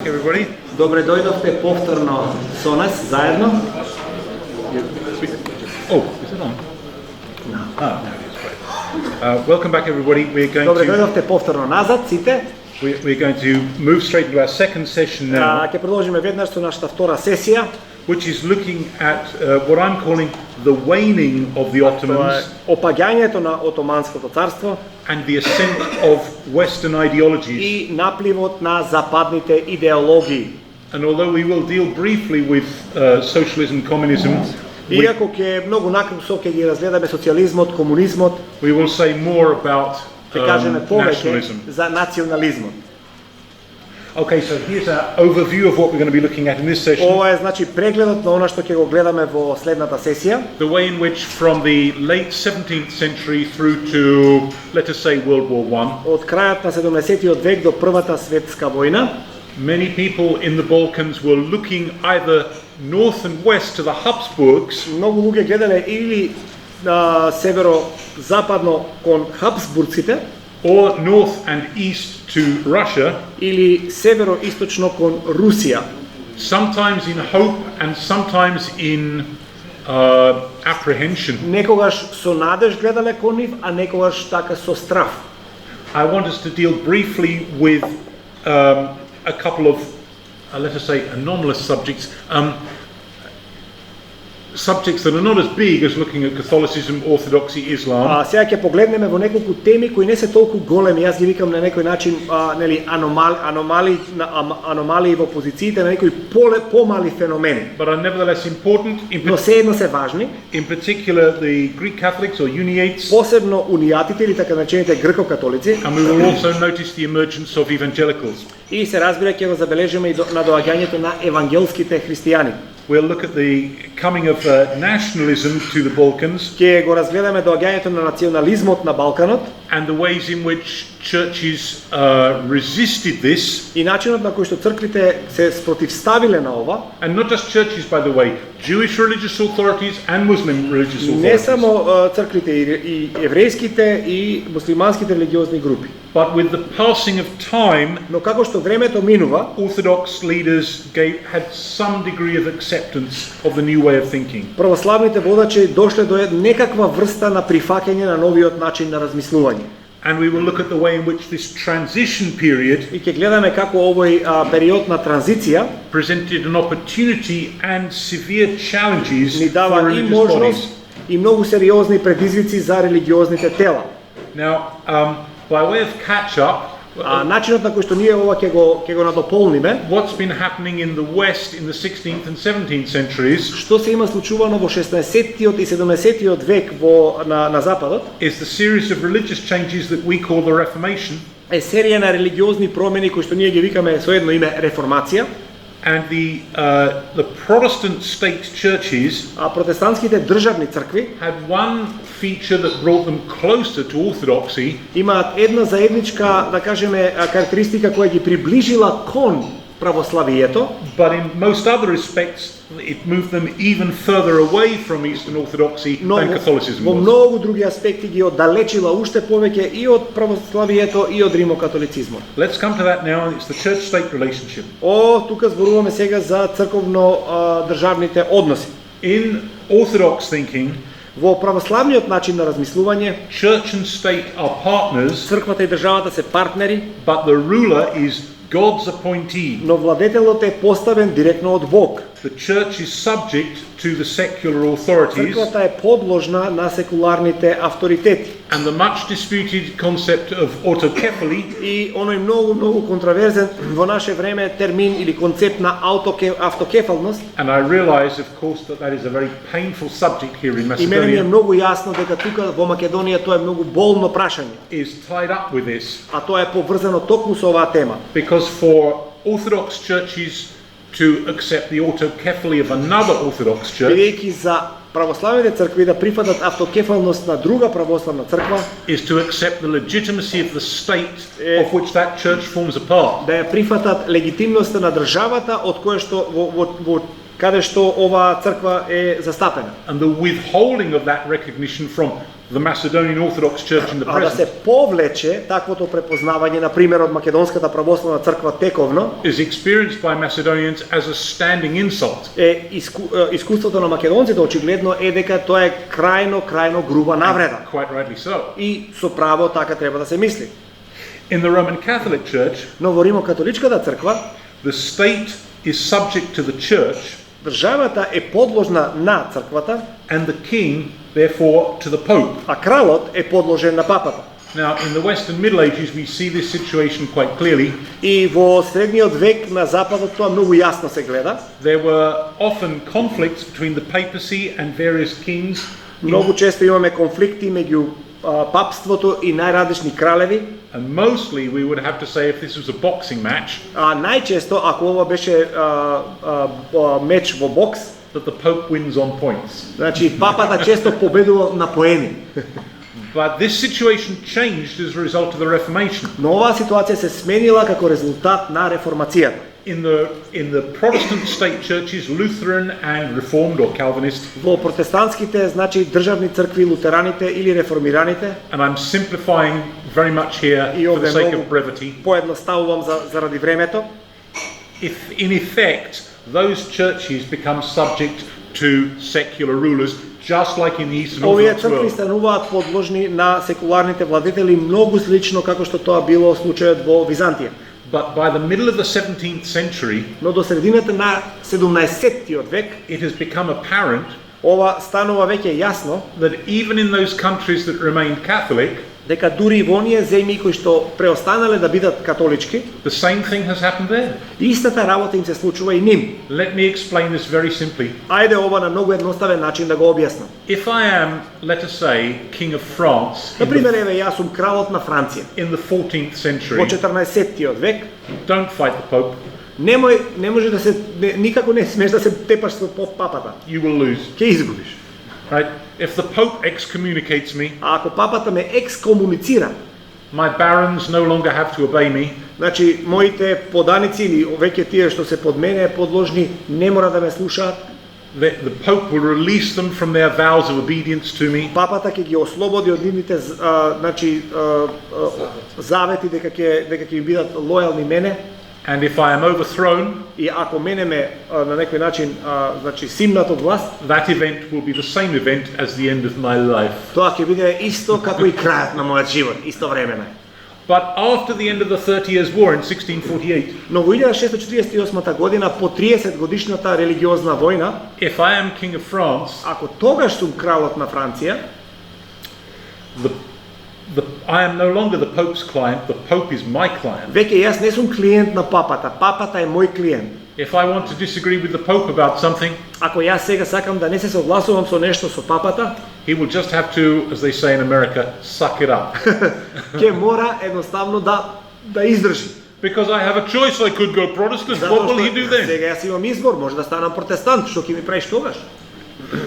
everybody. Добре дојдовте повторно со нас заедно. Oh, is it on? No. Ah, no, it is great. Welcome back, everybody. Добре дојдовте повторно назад сите. We're going to move straight into our second session now, Ќе продолжиме веднаш со нашата втора сесија, which is looking at what I'm calling the waning of the Ottomans опаѓањето на Отоманското царство and the ascent of Western ideologies. и напливот на западните идеологии. And although we will deal briefly with socialism, communism, Иако ќе многу накратко ќе ги разгледаме социјализмот, комунизмот, we will say more about ќе кажеме повеќе nationalism. за национализмот. Okay, so here's our overview of what we're going to be looking at in this session. Ова е значи прегледот на она што ќе го гледаме во следната сесија. The way in which from the late 17th century through to, let us say, World War I, Од крајот на 17-тиот век до Првата светска војна, many people in the Balkans were looking either north and west to the Habsburgs, многу луѓе гледале или северо-западно кон Хабсбургците, or north and east to Russia, или северо-источно кон Русија. sometimes in hope and sometimes in apprehension. Некогаш со надеж гледале кон нив, а некогаш така со страв. I want us to deal briefly with a couple of, let us say, anomalous subjects. Subjects that are not as big as looking at Catholicism, Orthodoxy, Islam. Сега ќе погледнеме во неколку теми кои не се толку големи, јас ги викам на некој начин нели аномалии во позициите на некои помали феномени. But are nevertheless important, Но се едно се важни, in particular the Greek Catholics or Uniates, посебно унијатите или така наречените грко-католици. and we will also notice the emergence of evangelicals. И се разбира ќе го забележиме и на доаѓањето на евангелските христијани. We'll look at the coming of nationalism to the Balkans Ќе го разгледаме доаѓањето на национализмот на Балканот and the ways in which churches resisted this. и начинот на кој што црквите се спротивставиле на ова. And not just churches, by the way, Jewish religious authorities and Muslim religious Не authorities. само црквите и еврејските и муслиманските религиозни групи. But with the passing of time, Но како што времето минува, Orthodox leaders had some degree of acceptance of the new way of thinking. православните водачи дошле до некаква врста на прифаќање на новиот начин на размислување. And we will look at the way in which this transition period И ќе гледаме како овој период на транзиција presented an opportunity and severe challenges ни for дава и religious можност bodies. и многу сериозни предизвици за религиозните тела. Now, by way of catch-up, Начинот на кој што ние ова ќе го надополниме, what's been happening in the West in the 16th and 17th centuries што се има случувано во 16-тиот и 17-тиот век на западот, is the series of religious changes that we call the Reformation, е серија на религиозни промени кои што ние ги викаме со едно име реформација. and the Protestant state churches А протестантските државни цркви had one feature that brought them closer to orthodoxy, имаат една заедничка, да кажеме, карактеристика која ги приближила кон православието, but in most other respects it moved them even further away from Eastern Orthodoxy но than Catholicism во was. многу други аспекти ги оддалечила уште повеќе и од православието и од римокатолицизмот. Let's come to that now. It's the church-state relationship. Тука зборуваме сега за црковно-државните односи. In Orthodox thinking, Во православниот начин на размислување, church and state are partners, црквата и државата се партнери, but the ruler is God's appointee. но владетелот е поставен директно од Бог. The church is subject to the secular authorities, Црквата е подложна на секуларните авторитети. and the much disputed concept of autocephaly И оној многу контроверзен во наше време термин или концепт на автокефалност. and I realize, of course, that is a very painful subject here in И мене ми е Macedonia, многу јасно дека тука во Македонија тоа е многу болно прашање, is tied up with this, а тоа е поврзано токму со оваа тема. because for Orthodox churches to accept the autocephaly of another Orthodox church Бидејќи за православните цркви да прифатат автокефалност на друга православна црква, is to accept the legitimacy of the state of which that church forms a part. да ја прифатат легитимноста на државата од која што во каде што оваа црква е застапена. And the withholding of that recognition from the Macedonian Orthodox Church in the А да се present повлече таквото препознавање на пример од македонската православна црква тековно is experienced by Macedonians as a standing insult. Искуството на македонците очигледно е дека тоа е крајно груба навреда. Quite rightly so. И со право така треба да се мисли. In the Roman Catholic Church, Но во Римокатоличката црква, the state is subject to the church државата е подложна на црквата, and the king, therefore, to the Pope. а кралот е подложен на папата. Now, in the Western Middle Ages, we see this situation quite clearly. И во средниот век на западот тоа многу јасно се гледа. There were often conflicts between the papacy and various kings. Многу често имаме конфликти меѓу папството и најразлични кралеви. And mostly we would have to say if this was a boxing match, А најчесто ако ова беше меч во бокс, that the Pope wins on points. значи папата често победува на поени. But this situation changed as a result of the Reformation. Но оваа ситуација се сменила како резултат на реформацијата. In the Protestant state churches, Lutheran and Reformed or Calvinist, Во протестантските, значи државни цркви, лутераните или реформираните, and I'm simplifying very much here и for the овде sake многу of brevity, поедноставувам заради времето, if in effect those churches become subject to secular rulers, just like in the Eastern овие Orthodox цркви world. стануваат подложни на секуларните владетели многу слично како што тоа било случајот во Византија. But by the middle of the 17th century, Но до средината на 17-тиот век, it has become apparent ова станува веќе јасно that even in those countries that remained Catholic, дека дури и во оние земји кои што преостанале да бидат католички, the same thing has happened there. истата работа им се случува и ним. Let me explain this very simply. Ајде ова на многу едноставен начин да го објаснам. If I am, let us say, King of France На пример, еве јас сум кралот на Франција. in the 14th Во century, 14-тиот век, don't fight the Pope, не може да се никако не смеш да се тепаш со папата. you will lose. Ќе изгубиш. Right? If the Pope excommunicates me, А ако папата ме екскомуницира, my barons no longer have to obey me, значи моите поданици или веќе тие што се под мене подложни не мора да ме слушаат, the Pope will release them from their vows of obedience to me, папата ќе ги ослободи од нивните значи завети дека ќе им бидат лојални мене. and if I am overthrown, И ако мене ме на некој начин значи симнат од власт, that event will be the same event as the end of my life. тоа ќе биде исто како и крајот на мојот живот, истовремено. But after the end of the 30 Years' War in 1648, Но во 1648 година, по 30 годишната религиозна војна, if I am King of France, ако тогаш сум кралот на Франција, I am no longer the Pope's client, the Pope is my client. веќе јас не сум клиент на папата, папата е мој клиент. If I want to disagree with the Pope about something, Ако јас сега сакам да не се согласувам со нешто со папата, he will just have to, as they say in America, suck it up. ќе мора едноставно да издржи. Because I have a choice, I could go Protestant. What will he do then? Сега јас имам избор, може да станам протестант, што ќе ми правиш тогаш?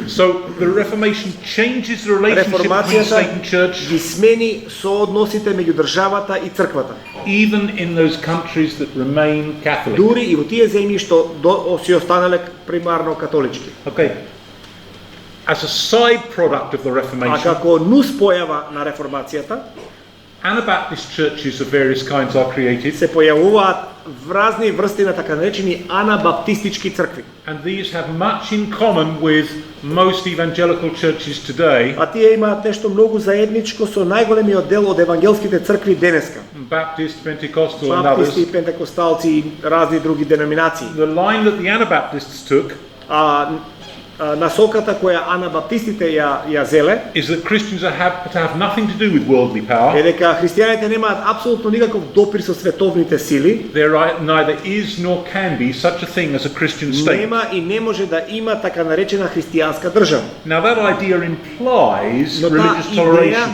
So the Reformation changes the relationship between Реформацијата state and church, ги смени соодносите меѓу државата и црквата. even in those countries that remain Catholic. Дури и во тие земји што си останале примарно католички. Okay. As a side product of the А Reformation, како нус појава на реформацијата, Anabaptist churches of various kinds are created, се појавуваат разни врсти на така наречени анабаптистички цркви. and these have much in common with most evangelical churches today. А тие имаат нешто многу заедничко со најголемиот дел од евангелските цркви денеска. Baptist, Pentecostal, and Баптисти, others. пентекосталци и разни други деноминации. The line that the Anabaptists took Насоката која анабаптистите ја зеле is that Christians have to have nothing to do with worldly е power. дека христијаните немаат апсолутно никаков допир со световните сили. There neither is nor can be such a thing as a Christian state. Нема и не може да има така наречена христијанска држава. Now that idea implies Но таа religious идеја toleration.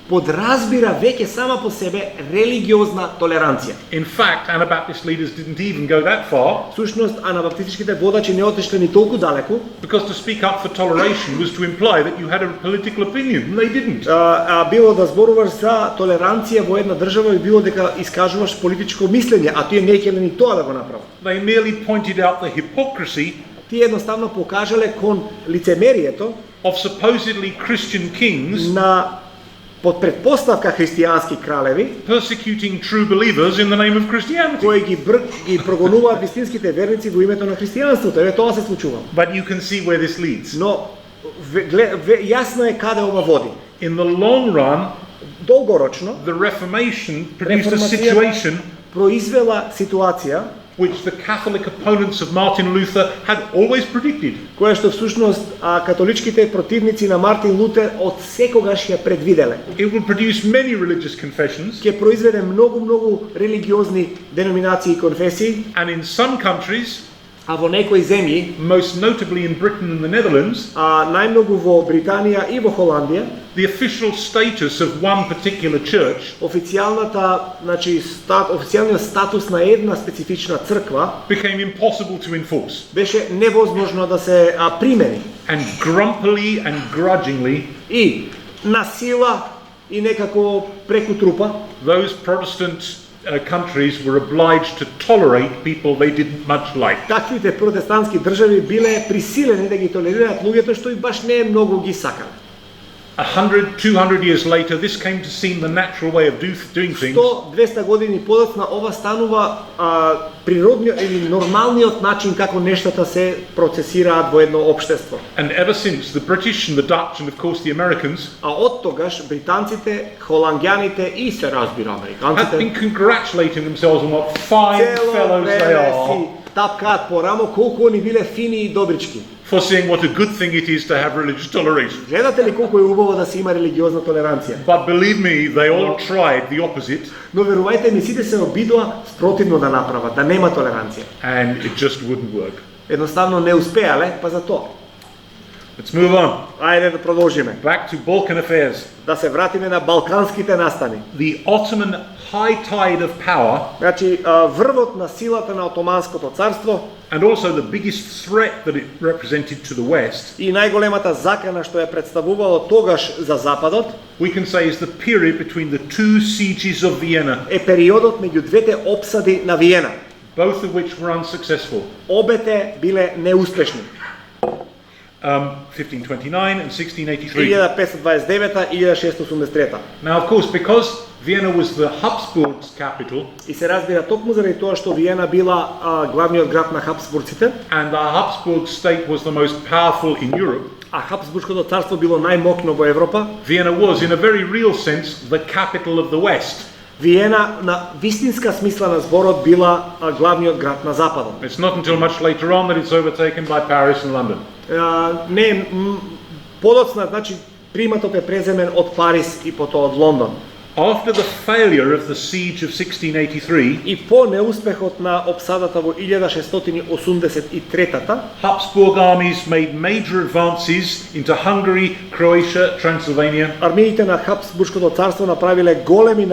подразбира веќе сама по себе религиозна толеранција. In fact, Anabaptist leaders didn't even go that far, Всушност, анабаптистичките водачи не отишле ни толку далеку. because to speak up for toleration was to imply that you had a political opinion. They didn't. Било да зборуваш за толеранција во една држава и било дека искажуваш политичко мислење, а тие не ќе ни тоа да го направат. They merely pointed out the hypocrisy Тие едноставно покажале кон лицемерието of supposedly Christian kings на под предпоставка християнски кралеви persecuting true believers in the name of Christianity. кои ги прогонуваат вистинските верници во името на христијанството. Еве тоа се случува. But you can see where this leads. Но јасно е каде ова води. In the long run, Долгорочно the Reformation produced a situation произвела ситуација which the Catholic opponents of Martin Luther had always predicted. која што всушност католичките противници на Мартин Лутер од секогаш ја предвиделе. It would produce many religious confessions, Ќе произведе многу религиозни деноминации и конфесии, and in some countries, а во некои земји, most notably in Britain and the Netherlands, најмногу во Британија и во Холандија, the official status of one particular church официјалниот статус на една специфична црква became impossible to enforce. беше невозможно да се примени. And grumpily and grudgingly, И на сила и некако преку трупа, those Protestant countries were obliged to tolerate people they didn't much like. таквите протестантски држави биле присилени да ги толерираат луѓето што и баш не многу ги сакале. 100, 200 years later, this came to seem the natural way of doing things. 100-200 години подоцна ова станува природниот или нормалниот начин како нештата се процесираат во едно општество. And ever since, the British and the Dutch and of course the Americans А од тогаш британците, холанѓаните и се разбира have американците been congratulating themselves on what fine цело fellows they време are си тапкаат по рамо колку они биле фини и добрички. for seeing what a good thing it is to have religious toleration. Гледате ли колку е убаво да се има религиозна толеранција? But believe me, they all tried the opposite Но верувајте ми, сите се обидоа спротивно да направат, да нема толеранција. and it just wouldn't work. Едноставно не успеале, па за тоа. Let's move on. Ајде да продолжиме. Back to Balkan affairs. Да се вратиме на балканските настани. The Ottoman high tide of power, Значи, врвот на силата на Отоманското царство and also the biggest threat that it represented to the West, и најголемата закана што ја представувало тогаш за Западот, we can say is the period between the two sieges of Vienna, е периодот меѓу двете опсади на Виена. both of which were unsuccessful. Обете биле неуспешни. 1529 and 1683. 1529 и 1683. Now, of course, because Vienna was the Habsburgs' capital, И се разбира токму заради тоа што Виена била главниот град на Хапсбурците, and the Habsburg state was the most powerful in Europe, а Хапсбуршкото царство било најмокно во Европа, Vienna was, in a very real sense, the capital of the West. Виена на вистинска смисла на зборот била главниот град на Западот. It's not until much later on that it's overtaken by Paris and London. Не подоцна, значи приматот е преземен од Париз и потоа од Лондон. After the failure of the siege of 1683, И по неуспехот на опсадата во 1683-та, Habsburg armies made major advances into Hungary, Croatia, Transylvania, армиите на Хапсбуршкото царство направиле големи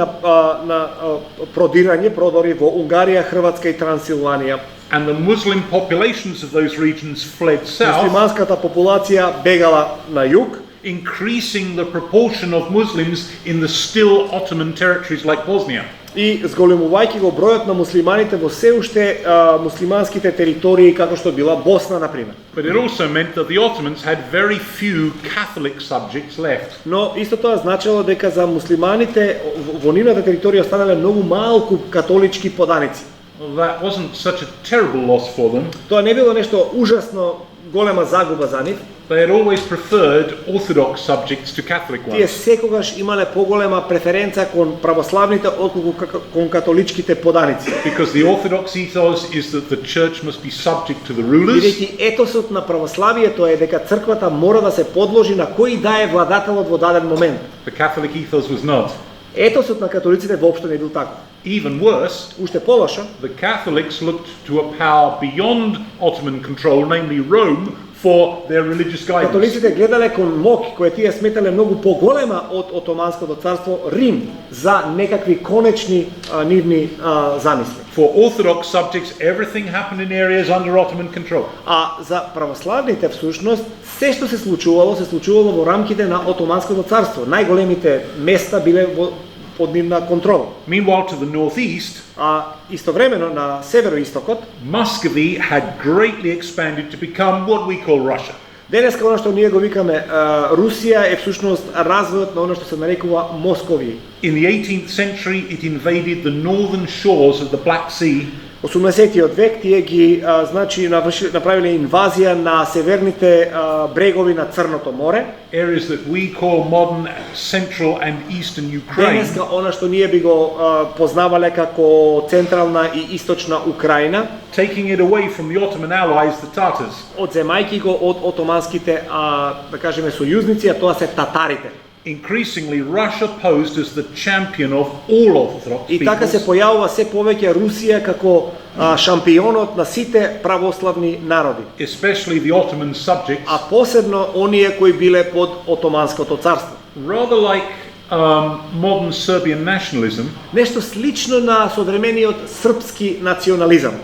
продори во Унгарија, Хрватска и Трансилванија. and the Muslim populations of those regions fled south, Муслиманската популација бегала на југ, increasing the proportion of Muslims in the still Ottoman territories like Bosnia. и зголемувајќи го бројот на муслиманите во се уште муслиманските територии како што била Босна на пример. But it also meant that the Ottomans had very few Catholic subjects left. Но исто тоа значело дека за муслиманите во нивната територија останале многу малку католички поданици. Well, that wasn't such a terrible loss for them. Тоа не било нешто ужасно голема загуба за нив. They had always preferred Orthodox subjects to Catholic Тие ones. секогаш имале поголема преференца кон православните отколку кон католичките поданици. Because the Orthodox ethos is that the church must be subject to the rulers, Бидејќи етосот на православието е дека црквата мора да се подложи на кој да е владателот во даден момент. the Catholic ethos was not. Етосот на католиците воопшто не бил таков. Even worse, Уште полошо, the Catholics looked to a power beyond Ottoman control, namely Rome, for their religious guidance. католиците гледале кон моќ која тие сметале многу поголема од Отоманското царство Рим за некакви конечни нивни замисли. For Orthodox subjects, everything happened in areas under Ottoman control. А за православните всушност се што се случувало во рамките на Отоманското царство. Најголемите места биле под нивна контрола. Meanwhile, to the northeast, А истовремено на североистокот, Muscovy had greatly expanded to become what we call Russia. Денеска оно што ние го викаме Русија е всушност развојот на оно што се нарекува Московија. In the 18th century, it invaded the northern shores of the Black Sea. 18-тиот век тие ги направиле инвазија на северните брегови на Црното море. Areas that we call modern Central and Eastern Ukraine. Денеска она што ние би го познавале како централна и источна Украина, Taking it away from the Ottoman allies, the Tatars. одземајќи го од отоманските да кажеме сојузници, а тоа се татарите. Increasingly, Russia posed as the champion of all Orthodox И така се peoples, појавува се повеќе Русија како шампионот на сите православни народи, especially the Ottoman subjects, а посебно оние кои биле под Отоманското царство. rather like modern Serbian nationalism. Нешто слично на современиот српски национализам.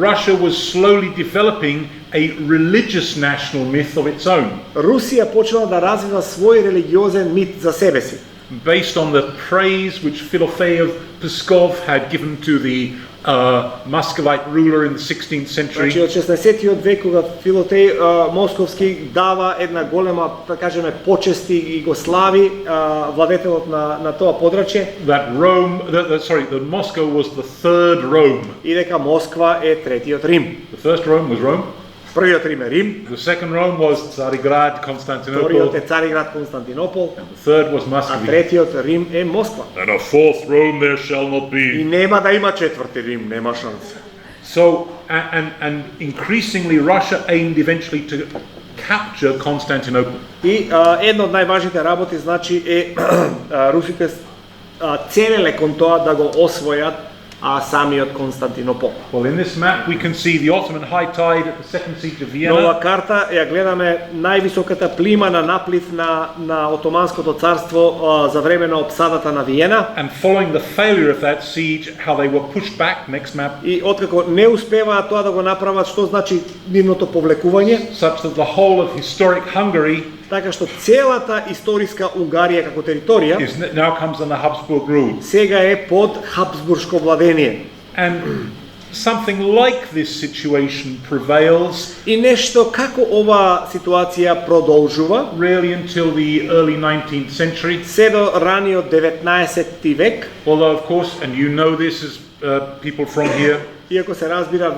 Russia was slowly developing a religious national myth of its own, Русија почнала да развива свој религиозен мит за себе си, based on the praise which Philofey of Pskov had given to the Muscovite ruler in the 16th century. Значи од 16-тиот век кога Филотеј Московски дава една голема, да кажеме, почести и го слави владетелот на тоа подрачје, That that Moscow was the third Rome. и дека Москва е третиот Рим. The first Rome was Rome. Првиот Рим е Рим, The second Rome was Tsarigrad, вториот Constantinople. е Цариград, Константинопол, The third was а Muscovy. третиот Рим е Москва. And a fourth Rome there shall not И be. нема да има четврти Рим, нема шанс. So, and increasingly Russia aimed eventually to capture Constantinople. И една од најважните работи, значи, е русите целеле кон тоа да го освојат самиот Константинопол. Well, in this map we can see the Ottoman high tide at the second siege of На Vienna. оваа карта ја гледаме највисоката плима на наплив на Отоманското царство за време на опсадата на Виена. And following the failure of that siege, how they were pushed back, next map, И откако не успеваат тоа да го направат, што значи нивното повлекување, such that the whole of historic Hungary така што целата историска Унгарија како територија now comes under Habsburg rule. сега е под Хабсбуршко владение. And something like this situation prevails И нешто како ова ситуација продолжува really until the early 19th century. се до раниот 19 век, Although, of course, and you know this as people from here, иако се разбира,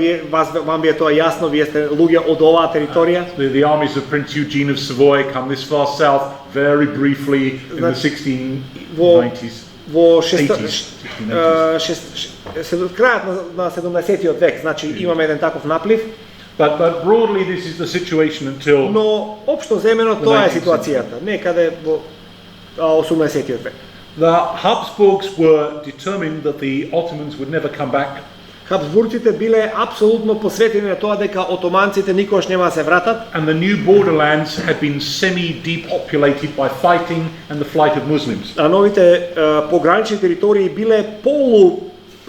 вам ви е тоа јасно, вие сте луѓе од оваа територија. the armies of Prince Eugene of Savoy come this far south very briefly in the 1690s. Во 80s. крајот на 17-тиот век, значи имаме еден таков наплив, But broadly, this is the situation until но општо земено тоа е ситуацијата, некаде во 18-тиот век. the Habsburgs were determined that the Ottomans would never come back. Хабсбурците биле апсолутно посветени на тоа дека отоманците никогаш нема да се вратат, And the new borderlands had been semi-depopulated by fighting and the flight of Muslims. а новите погранични територии биле полу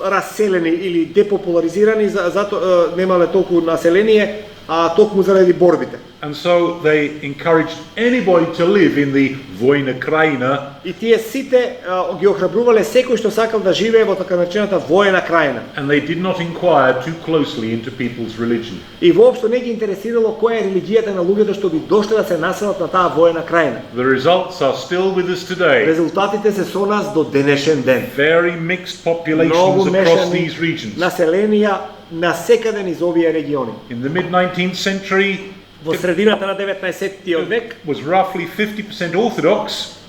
раселени или депопуларизирани, затоа немале толку население, а токму заради борбите. And so they encouraged anybody to live in the Vojna Krajina, И тие сите ги охрабрувале секој што сакал да живее во така наречената воена крајна. and they did not inquire too closely into people's religion. И воопшто не ги интересирало која е религијата на луѓето што би дошле да се населат на таа воена крајна. The results are still with us today. Резултатите се со нас до денешен ден. Very mixed populations Многу across мешани these regions. населенија на секаде низ овие региони. In the mid-19th century, Во средината на 19-тиот век was roughly 50% Orthodox,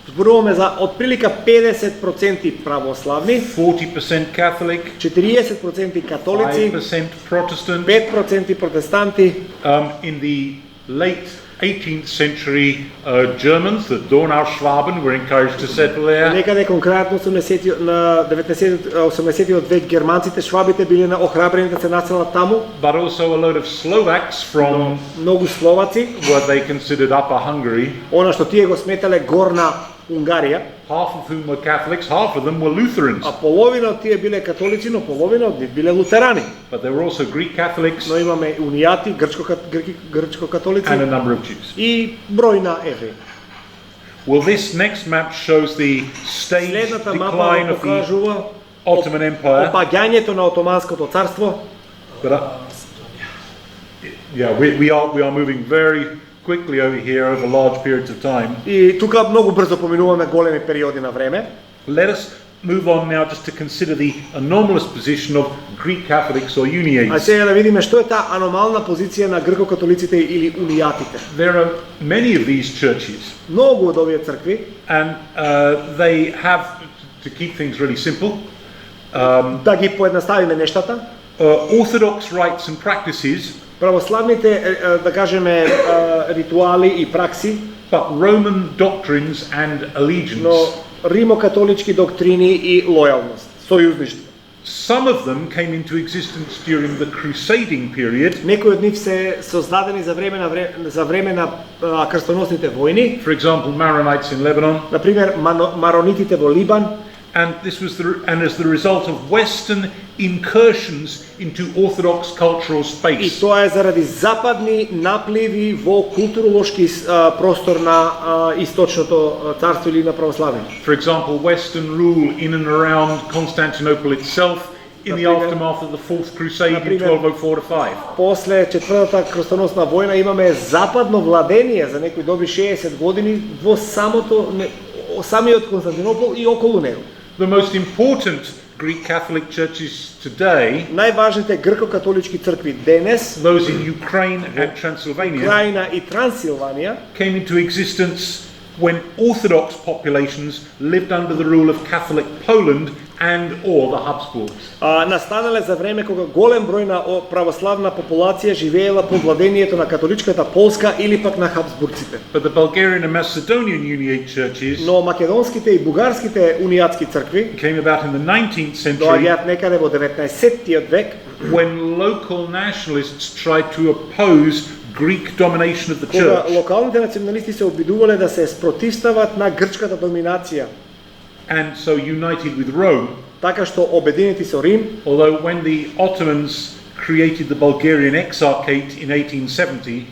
зборуваме за отприлика 50% православни, 40% Catholic, 40% католици, 5% Protestant. 5% протестанти. In the late 18th century, Germans, the Donauschwaben, were encouraged to settle there. Некаде кон крајот на 80-тиот век германците, швабите биле на охрабрени да се населат таму. But also a load of Slovaks from Многу словаци, what they considered Upper Hungary, она што тие го сметале горна Унгарија, half of whom were Catholics, half of them were Lutherans. а половина од тие биле католици, но половина од нив биле лутерани. But there were also Greek Catholics Но имаме унијати, грчко-католици and a number of Jews. и број на евреи. Well, this next map shows the staged Следната мапа decline го of the покажува Ottoman Empire. опаѓањето на Отоманското царство. But Yeah, we are moving very quickly over here over large periods of time. И тука многу брзо поминуваме големи периоди на време. Let us move on now just to consider the anomalous position of Greek Catholics or А Uniates. сега да видиме што е таа аномална позиција на грко-католиците или унијатите. There are many of these churches, Многу од овие цркви, and they have, to keep things really simple, да ги поедноставиме нештата, orthodox rites and practices, православните, да кажеме, ритуали и пракси, but Roman doctrines and allegiance. но римо-католички доктрини и лојалност, сојузништво. Some of them came into existence during the crusading period. Некои од нив се создадени за време на крстоносните војни, For example, Maronites in Lebanon, на пример маронитите во Либан, and as the result of Western incursions into Orthodox cultural и space. тоа е заради западни напливи во културолошки простор на источното царство или на православие. For example, Western rule in and around Constantinople itself in the Например- aftermath of the Fourth Crusade in Например- 1204-5. После четвртата крстоносна војна имаме западно владение за некои добри 60 години во самиот Константинопол и околу него. The most important Greek Catholic churches today, Најважните грко-католички цркви денес, those in Ukraine and Transylvania, Украина и Трансилванија, came into existence when Orthodox populations lived under the rule of Catholic Poland and or the Habsburgs. настанале за време кога голем број на православна популација живеела под владението на католичката Полска или пак на Хабсбургците. But the Bulgarian and Macedonian Uniate churches Но македонските и бугарските унијатски цркви came about in the 19th century доаѓаат некаде во 19-тиот век, when local nationalists tried to oppose Greek domination of the кога church. локалните националисти се обидувале да се спротивстават на грчката доминација, And so united with Rome, така што обединети со Рим, although when the Ottomans created the Bulgarian Exarchate in 1870,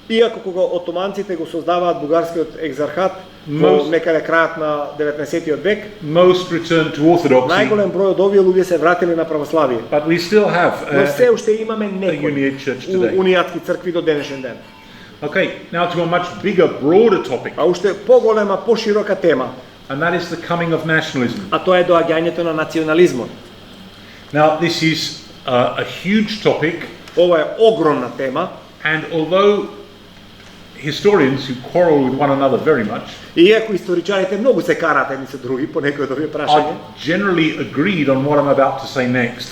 иако кога отоманците го создаваат бугарскиот екзархат во Most- некаде крајот на 19-тиот век, most returned to Orthodoxy, најголем број од овие луѓе се вратиле на православие. but we still have Но се a уште имаме некои Uniate church today. унијатски цркви до денешен ден. Okay, now to a much bigger, broader topic, А уште поголема, поширока тема, and that is the coming of nationalism. а тоа е доаѓањето на национализмот. Now, this is a huge topic, Ова е огромна тема, and although historians who quarrel with one another very much и иако историчарите многу се караат едни со други по некои од овие прашања, are generally agreed on what I'm about to say next.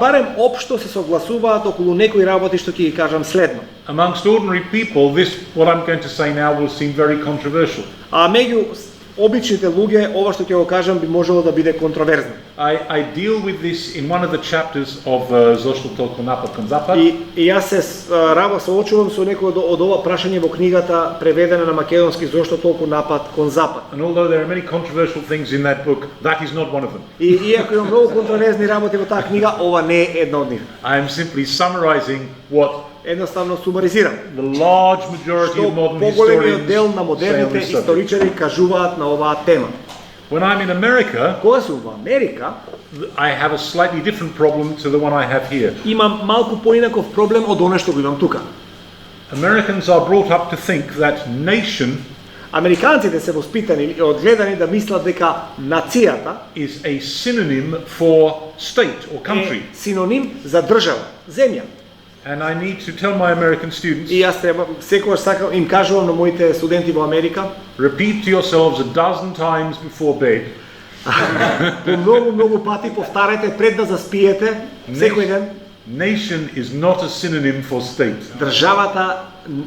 барем општо се согласуваат околу некои работи што ќе ги кажам следно. Amongst ordinary people, what I'm going to say now will seem very controversial. А меѓу обичните луѓе, ова што ќе го кажам би можело да биде контроверзно. I deal with this in one of the chapters of Zašto toliko napad kon zapad. И јас се соочувам со некој од ова прашање во книгата преведена на македонски Зошто толку напад кон запад. And although there are many controversial things in that book, that is not one of them. И иако има многу контроверзни работи во таа книга, ова не е една од нив. I am simply summarizing what Едноставно сумаризирам. the large majority Што of modern поголемиот historians дел на say on модерните this subject. историчари кажуваат на оваа тема. When I'm in America, Кога сум во Америка, I have a slightly different problem to the one I have here. имам малку поинаков проблем од оно што го имам тука. Americans are brought up to think that nation Американците се воспитани и одгледани да мислат дека нацијата is a synonym for state or country. е синоним за држава, земја. And I need to tell my American students, И јас треба секогаш сакам им кажувам на моите студенти во Америка, repeat to yourselves a dozen times before bed, по многу пати повтарете пред да заспиете секој ден, nation is not a synonym for state. државата,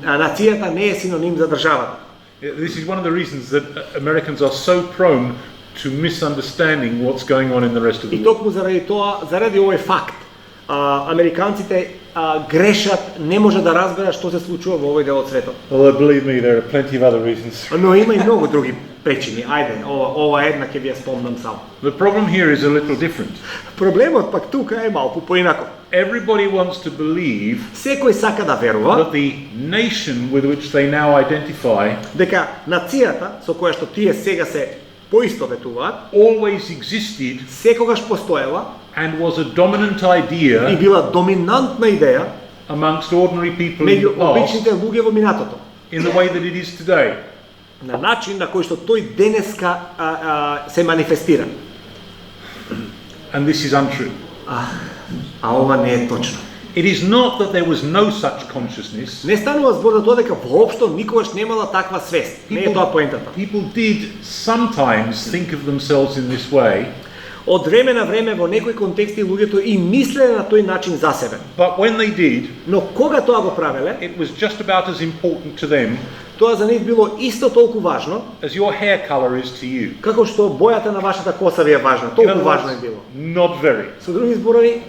нацијата не е синоним за државата. This is one of the reasons that Americans are so prone to misunderstanding what's going on in the rest of the И world. токму заради тоа, заради овој факт, американците грешат, не може да разберат што се случува во овој дел од светот. Although believe me, there are plenty of other reasons. Но има и многу други причини. Ајде, ова една ќе ви ја спомнам само. The problem here is a little different. Проблемот пак тука е малку поинако. Everybody wants to believe Секој сака да верува that the nation with which they now identify дека нацијата со која што тие сега се поистоветуваат, always existed секогаш постоела and was a dominant и idea била доминантна идеја amongst ordinary people in меѓу the past обичните луѓе во минатото, in the way that it is today. на начин на кој што тој денеска се манифестира. And this is untrue. А ова не е точно. It is not that there was no such consciousness. Не станува збор за тоа дека воопшто никогаш немала таква свест. Не е тоа поентата. People did sometimes think of themselves in this way. Од време на време во некои контексти луѓето и мислеле на тој начин за себе. But when they did, Но кога тоа го правеле, it was just about as important to them тоа за нив било исто толку важно as your hair color is to you. како што бојата на вашата коса ви е важна. In Толку other важно words, е било. not very. Со други зборови,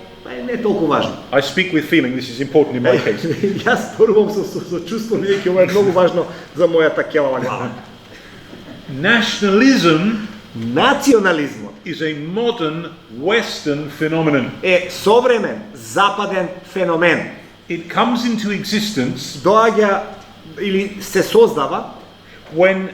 не е толку важно. I speak with feeling, this is important in my case. Јас зборувам со чувство, веќе ова е многу важно за мојата келава глава. Nationalism Национализмот is a modern Western phenomenon. е современ западен феномен. It comes into existence Доаѓа или се создава when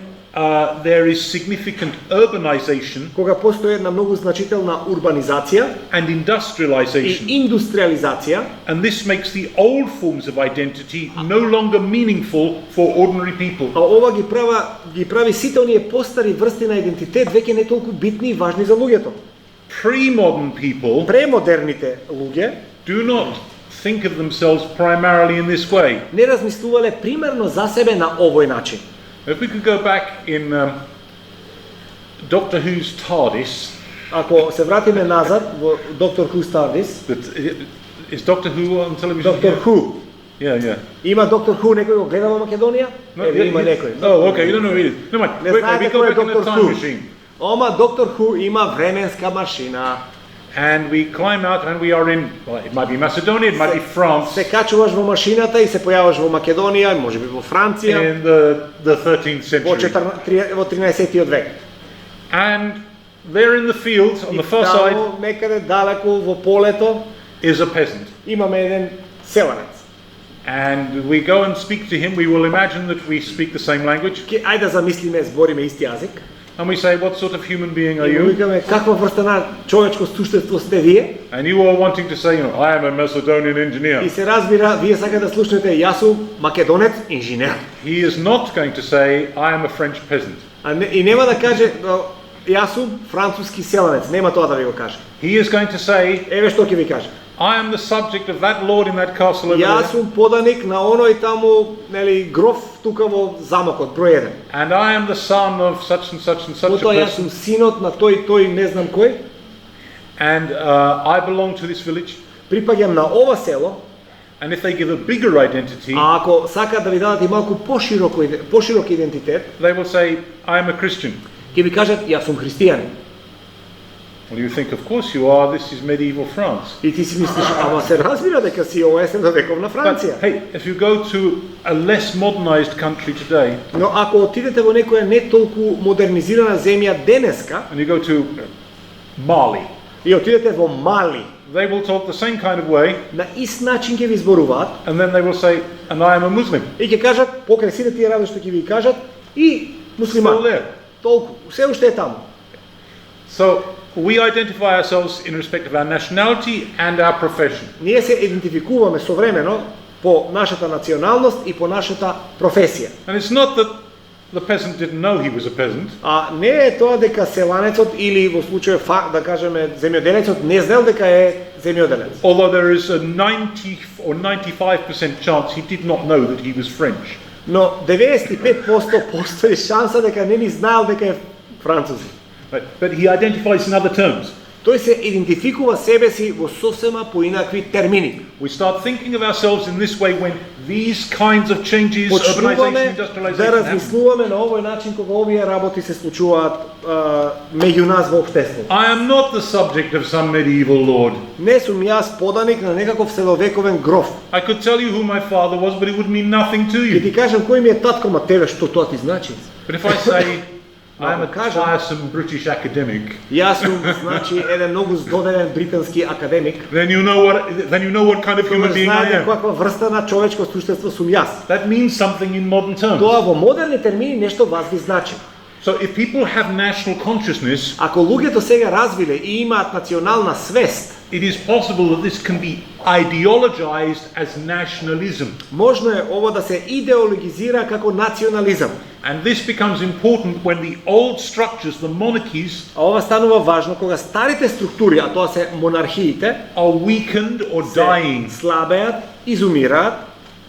there is significant urbanization кога постои една многу значителна урбанизација and industrialization. и индустриализација, And this makes the old forms of identity no longer meaningful for ordinary people. а ова ги прави сите оние постари врсти на идентитет веќе не толку битни и важни за луѓето. Pre-modern people Премодерните луѓе do not think of themselves primarily in this way. не размислувале примерно за себе на овој начин. If we could go back in Doctor Who's TARDIS, Ако се вратиме назад во Доктор Ху Стардис, is Doctor Who on television? Доктор Ху. Yeah. Има Доктор Ху, некој го гледа во Македонија? Или има некој? Oh, okay, you don't know who it is. No mind. Не We знаете go кој е back in the Доктор time Ху. machine. Ома Доктор Ху има временска машина. And we climb out and we are in, well, it might be Macedonia, it might be France, Се качуваш во машината и се појаваш во Македонија, можеби во Франција, in the 13th во century. 13 век. And there in the fields, on И the far side, таму, некаде далеку во полето, is a peasant. имаме еден селанец. And we go and speak to him, we will imagine that we speak the same language. Ајде да замислиме, збориме исти јазик. And we say, what sort of human being are И you? викаме, каква врста на човечко суштество сте вие? And you are wanting to say, I am a Macedonian И engineer. се разбира, вие сакате да слушнете, јас сум македонец инженер. He is not going to say, I am a French peasant. И нема да каже, јас сум француски селанец, нема тоа да ви го каже. He is going to say, Еве што ќе ви каже. I am the subject of that lord in that castle over Јас there. сум поданик на оној таму, нели, гроф тука во замокот, број 1. And I am the son of such and such and such a Потоа јас person. сум синот на тој не знам кој, And I belong to this village. припаѓам на ова село, And if they give a bigger identity, а ако сакаат да ви дадат и малку поширок идентитет, they will say, I am a Christian. ќе ви кажат, јас сум христијанин. Well, you think, of course you are, this is medieval France. И ти си мислиш, ама се разбира дека си ова е средновековна But Франција. hey, if you go to a less modernized country today, Но ако отидете во некоја не толку модернизирана земја денеска and you go to Mali, и отидете во Мали, they will talk the same kind of way, на ист начин ќе ви зборуваат and then they will say, and I am a Muslim. и ќе кажат, покрај сите тие работи што ќе ви кажат, и Still муслиман. there. Толку, се уште е таму. So we identify ourselves in respect of our nationality and our profession. Ние се идентификуваме современо по нашата националност и по нашата професија. And it's not that the peasant didn't know he was a peasant. А не е тоа дека селанецот или во случај да кажеме земјоделецот не знаел дека е земјоделец. Although there is a 90 or 95% chance he did not know that he was French. Но 95% постои шанса дека не ни знаел дека е французи. But he identifies in other terms. Тој се идентификува себе си во совсема поинакви термини. We start thinking of ourselves in this way when these kinds of changes, urbanization, Почнуваме industrialization да happen. размислуваме на овој начин кога овие работи се случуваат меѓу нас во општеството. I am not the subject of some medieval lord. Не сум јас поданик на некаков средовековен гроф. I could tell you who my father was, but it would mean nothing to Ќе you. ти кажам кој ми е татко, ма тебе што тоа ти значи? But if I say I am a Кажам. tiresome British academic, Јас сум, значи, еден многу здодевен британски академик. then you know what kind of human Тогаш being I знаете am. каква врста на човечко суштество сум јас. That means something in modern terms. Тоа во модерни термини нешто вас ви значи. So if people have national consciousness, Ако луѓето сега развиле и имаат национална свест, it is possible that this can be ideologized as nationalism. Можно е ово да се идеологизира како национализам. And this becomes important when the old structures, the monarchies, А ова станува важно кога старите структури, а тоа се монархиите, are weakened or dying. слабеат, изумираат.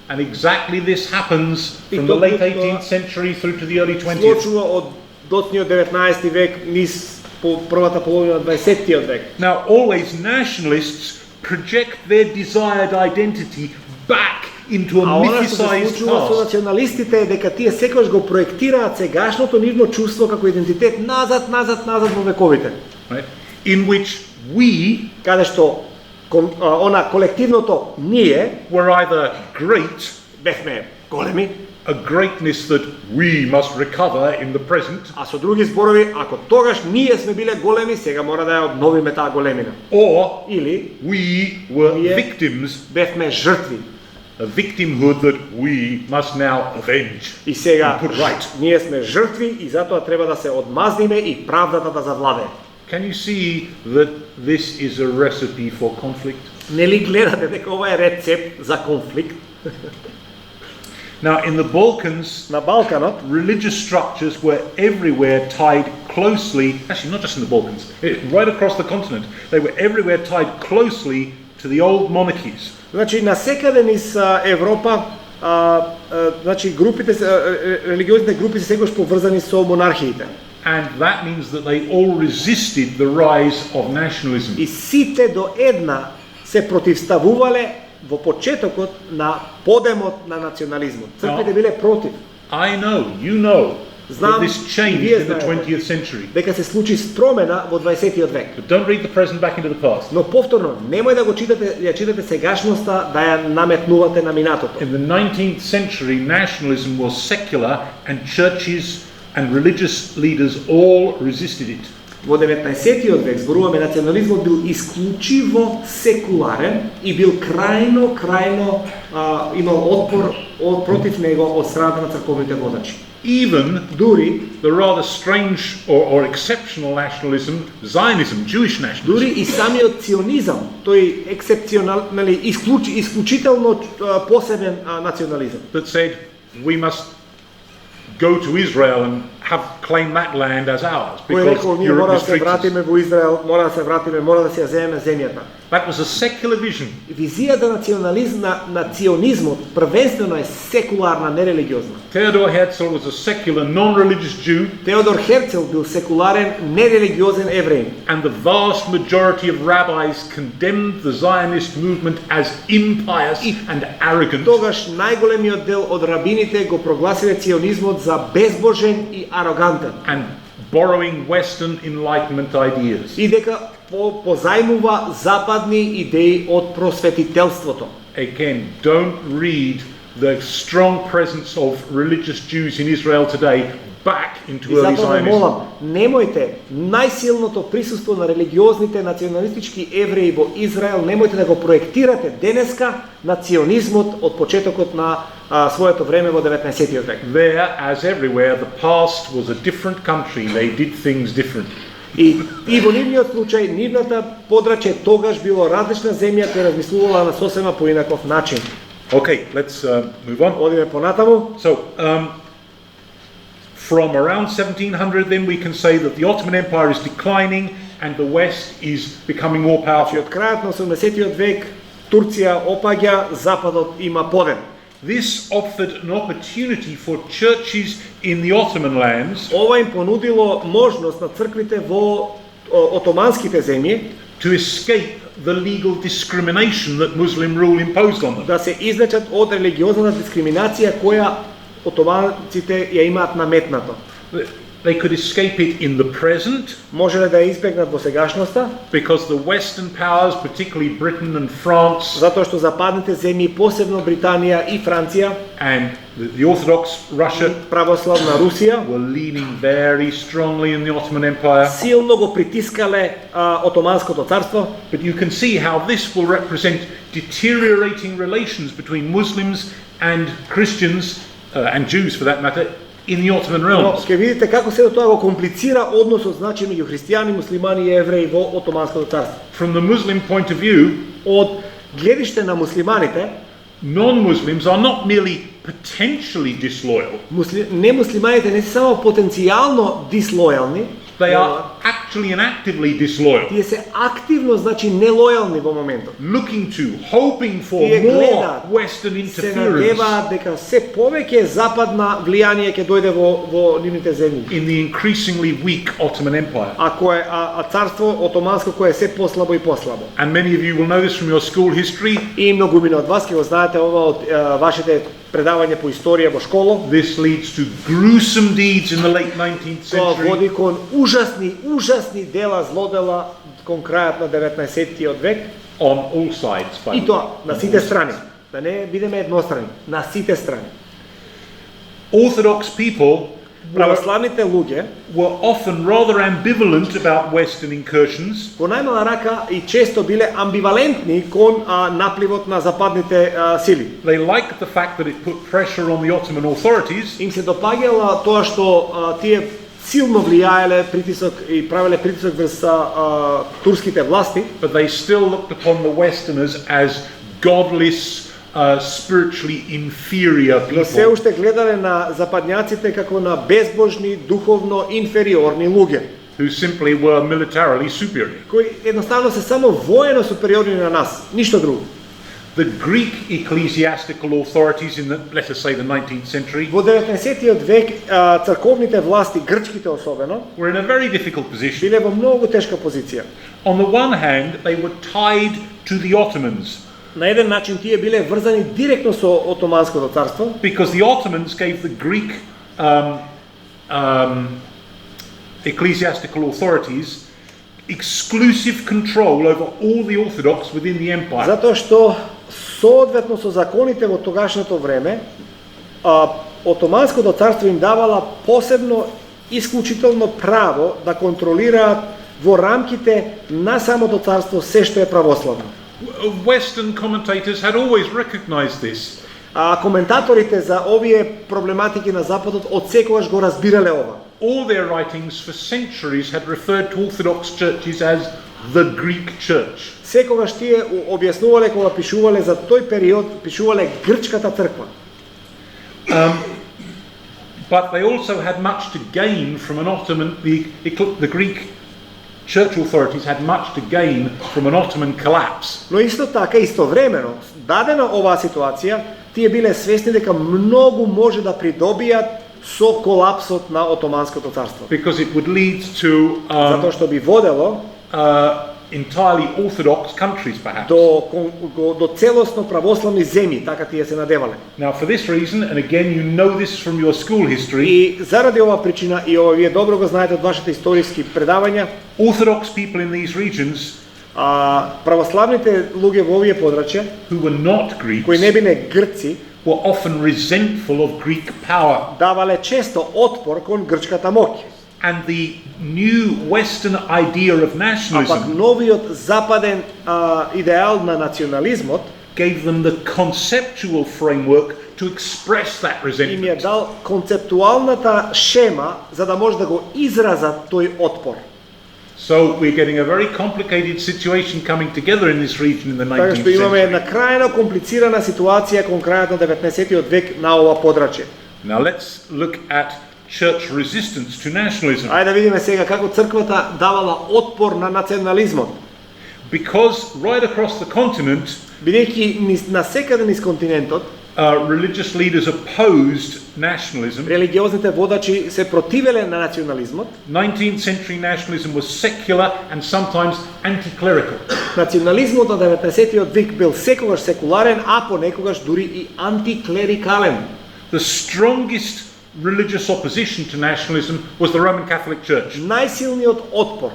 And exactly this happens from the late 18th century through to the early 20th. Случува од доцниот 19 век низ по првата половина на 20-тиот век. Now, always nationalists project their desired identity back into a А она што се mythicized случува со past. националистите е дека тие секогаш го проектираат сегашното нивно чувство како идентитет назад во вековите. Right? In which we Каде што она колективното ние were either great, бевме големи, a greatness that we must recover in the present, а со други зборови, ако тогаш ние сме биле големи, сега мора да ја обновиме таа големина. or Или we were Ние victims, бевме жртви. a victimhood that we must now avenge. И сега And put right. ние сме жртви и затоа треба да се одмазниме и правдата да завладее. Can you see that this is a recipe for conflict? Нели гледате дека ова е рецепт за конфликт? Now, in the Balkans, На Балканот religious structures were everywhere tied closely, actually not just in the Balkans, right across the continent, they were everywhere tied closely to the old monarchies. значи насекаде низ Европа значи групите религиозните групи се секогаш поврзани со монархиите. And that means that they all resisted the rise of nationalism. И сите до една се противставувале во почетокот на подемот на национализмот. Црквите биле против. I know, you know, that Знам, this changed вие in the знаете 20th century. дека се случи промена во 20-тиот век. But don't read the present back into the past. Но повторно, немој да го читате, ја читате сегашноста, да ја наметнувате на минатото. In the 19th century, nationalism was secular and churches and religious leaders all resisted it. Во 19-тиот век зборуваме национализмот бил исклучиво секуларен и бил крајно имал отпор против него од страната на црковните водачи. Even Дури the rather strange or exceptional nationalism, Zionism, Jewish nationalism, дури и самиот ционизам, тој ексепционален, исклучително посебен национализам. that said we must go to Israel and claim that land as ours Кој because рекол, ние Europe мора да се mistreats us. вратиме во Израел, мора да се вратиме, мора да си ја земеме земјата. That was a secular vision. Визијата на ционизмот првенствено е секуларна, нерелигиозна. Theodor Herzl was a secular, non-religious Jew, Теодор Херцел бил секуларен, нерелигиозен евреин. and the vast majority of rabbis condemned the Zionist movement as impious and arrogant. Тогаш најголемиот дел од рабините го прогласиле ционизмот за безбожен и арогантен. And borrowing Western Enlightenment ideas. И дека позајмува западни идеи од просветителството. Again, don't read the strong presence of religious Jews in Israel today back into И early затоа ве Zionism. молам, немојте најсилното присуство на религиозните националистички евреи во Израел, немојте да го проектирате денеска на ционизмот од почетокот на своето време во 19-тиот век. There, as everywhere, the past was a different country. They did things different. И во нивниот случај, нивната подрачје тогаш било различна земја која размислувала на сосема поинаков начин. Okay, let's move on. Одиме понатаму. So, from around 1700, then we can say that the Ottoman Empire is declining and the West is becoming more Значи powerful. од крајот на 18-тиот век Турција опаѓа, Западот има подем. This offered an opportunity for churches in the Ottoman lands Ова им понудило можност на црквите во отоманските земји to escape the legal discrimination that Muslim rule imposed on them. да се излечат од религиозната дискриминација која отоманците ја имаат наметнато. They could escape it in the present Можеле да ја избегнат во сегашноста, because the Western powers, particularly Britain and France затоа што западните земји, посебно Британија и Франција, and the Orthodox Russia православна Русија, were leaning very strongly in the Ottoman Empire. силно го притискале Отоманското царство. But you can see how this will represent deteriorating relations between Muslims and Christians and Jews for that matter in the Ottoman Но realms. ќе видите како се тоа го комплицира односот значи меѓу христијани, муслимани и евреи во Отоманското царство. From the Muslim point of view, Од гледиште на муслиманите, non-Muslims are not merely potentially disloyal, немуслиманите не се само потенцијално дислојални, they are actually and actively disloyal, тие се активно, значи нелојални во моментот. looking to, hoping for Тие more гледаат, Western се interference надеваат дека се повеќе западна влијание ќе дојде во нивните земји. in the increasingly weak Ottoman Empire. А царство отоманско кое е се послабо и послабо. And many of you will know this from your school history. И многумина од вас ќе го знаете ова од вашите предавања по историја во школа. This leads to gruesome deeds in the late 19th Тоа century. води кон ужасни дела, злодела кон крајот на 19-тиот век. On all sides, by И the way. тоа на сите страни. Да не бидеме еднострани, на сите страни. Orthodox people Православните луѓе were often rather ambivalent about Western incursions, во најмала рака и често биле амбивалентни кон напливот на западните сили. they liked the fact that it put pressure on the Ottoman authorities, Им се допаѓало тоа што тие силно влијаеле притисок и правеле притисок врз турските власти, but they still looked upon the Westerners as godless, spiritually inferior но се people уште гледале на западњаците како на безбожни, духовно инфериорни луѓе, who simply were militarily superior. кои едноставно се само воено супериорни на нас, ништо друго. The Greek ecclesiastical authorities in the, let us say, the 19th century Во 19-тиот век црковните власти, грчките особено, were in a very difficult position. биле во многу тешка позиција. On the one hand, they were tied to the Ottomans На еден начин тие биле врзани директно со Отоманското царство, because the Ottomans gave the Greek ecclesiastical authorities exclusive control over all the Orthodox within the empire. затоа што соодветно со законите во тогашното време, Отоманското царство им давала посебно исклучително право да контролираат во рамките на самото царство се што е православно. Western commentators had always recognized this. Коментаторите за овие проблематики на Западот одсекогаш го разбирале ова. All their writings for centuries had referred to Orthodox churches as the Greek Church. Секогаш тие објаснувале кога пишувале за тој период, пишувале грчката црква. But they also had much to gain from an Ottoman, the Greek church authorities had much to gain from an Ottoman collapse. Но исто така, истовремено, дадена оваа ситуација, тие биле свесни дека многу може да придобијат со колапсот на Отоманското царство. Because it would lead to Затоа што би водело entirely Orthodox countries, perhaps. до целосно православни земји, така тие се надевале. Now, for this reason, and again, you know this from your school history, И заради оваа причина, и ова вие добро го знаете од вашите историски предавања, Orthodox people in these regions православните луѓе во овие подрачја, who were not кои не Greeks биле грци, were often resentful of Greek power. давале често отпор кон грчката моќ. And the new Western idea of А пак nationalism новиот западен идеал на национализмот gave them the conceptual framework to express that им ја resentment. дал концептуалната шема за да може да го изразат тој отпор. So we're getting a very complicated situation coming together in this region in the Така 19th што имаме century. една крајно комплицирана ситуација кон крајот на 19-тиот век на ова подрачје. Now let's look at church resistance to nationalism. Ајде да видиме сега како црквата давала отпор на национализмот. Because right across the continent, Бидејќи насекаде низ континентот, religious leaders opposed nationalism. религиозните водачи се противеле на национализмот. 19th century nationalism was secular and sometimes anti-clerical. Национализмот на 19-тиот век бил секогаш секуларен, а понекогаш дури и антиклерикален. The strongest religious opposition to nationalism was the Roman Catholic Church. Најсилниот отпор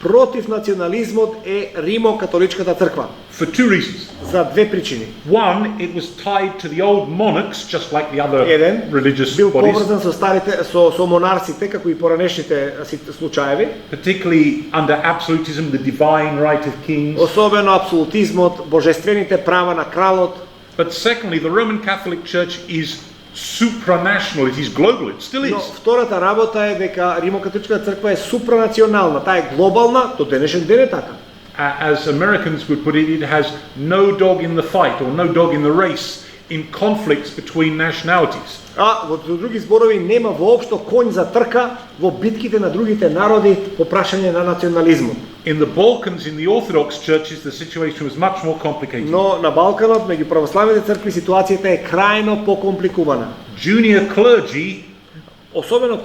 против национализмот е Римо-католичката црква. For two reasons. За две причини. One, it was tied to the old monarchs, just like the other Еден, religious бил bodies, поврзан со старите со монарсите, како и поранешните случаеви, particularly under absolutism, the divine right of kings. особено апсолутизмот, божествените права на кралот. But secondly, the Roman Catholic Church is supranational, it is global, it still Но is. втората работа е дека Римокатоличката црква е супранационална, таа е глобална, до денешен ден е така. as Americans would put it, it has no dog in the fight or no dog in the race in conflicts between nationalities. А во други зборови нема воопшто конј за трка во битките на другите народи по прашање на национализмот. In the Balkans, in the Orthodox churches, the situation was much more complicated. Но на Балканот, меѓу православните цркви, ситуацијата е крајно покомпликувана. Junior clergy, Особено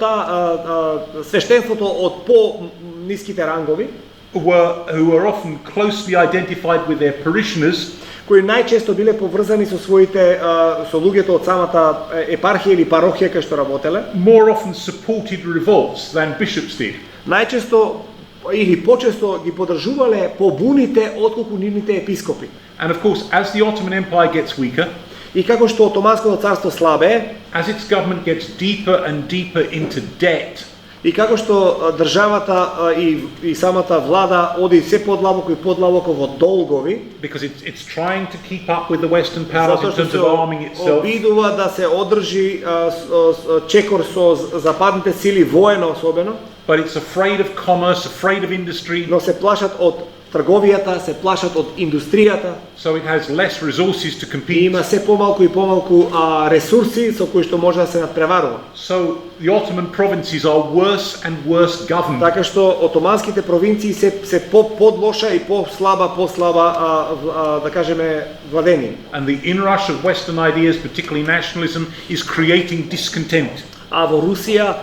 свештенството од по-ниските рангови, who were often closely identified with their parishioners, кои најчесто биле поврзани со своите со луѓето од самата епархија или парохија кај што работеле, more often supported revolts than bishops did. најчесто или почесто ги поддржувале побуните отколку нивните епископи. And of course, as the Ottoman Empire gets weaker, И како што Отоманското царство слабее, as its government gets deeper and deeper into debt, и како што државата и самата влада оди се подлабоко и подлабоко во долгови, because it's trying to keep up with the Western powers in затоа што terms се of arming itself, обидува да се одржи чекор со западните сили воено особено, but it's afraid of commerce, afraid of industry, но се плашат од трговијата, се плашат од индустријата, so it has less resources to и compete. има се помалку и помалку ресурси со кои што може да се надпреварува. So the Ottoman provinces are worse and worse governed. Така што отоманските провинции се подлоша и послаба да кажеме владени. And the inrush of Western ideas, particularly nationalism, is creating discontent. А во Русија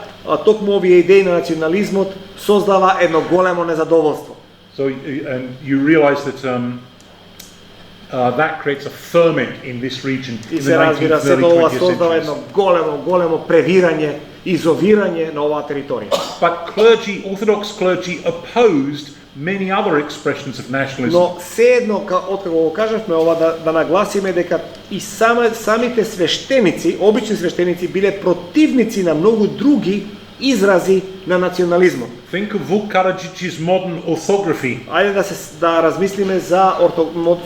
токму овие идеи на национализмот создава едно големо незадоволство. So and you realize that that creates a ferment in this region И in the се разбира 19th се and ова early 20th создава centuries. едно големо превирање, изовирање на оваа територија. But clergy, Orthodox clergy, opposed many other expressions of nationalism. Но седно, откако го кажавме ова, да нагласиме дека и самите свештеници, обични свештеници, биле противници на многу други изрази на национализмот. Think of Vuk Karadzic's modern orthography. Ајде да размислиме за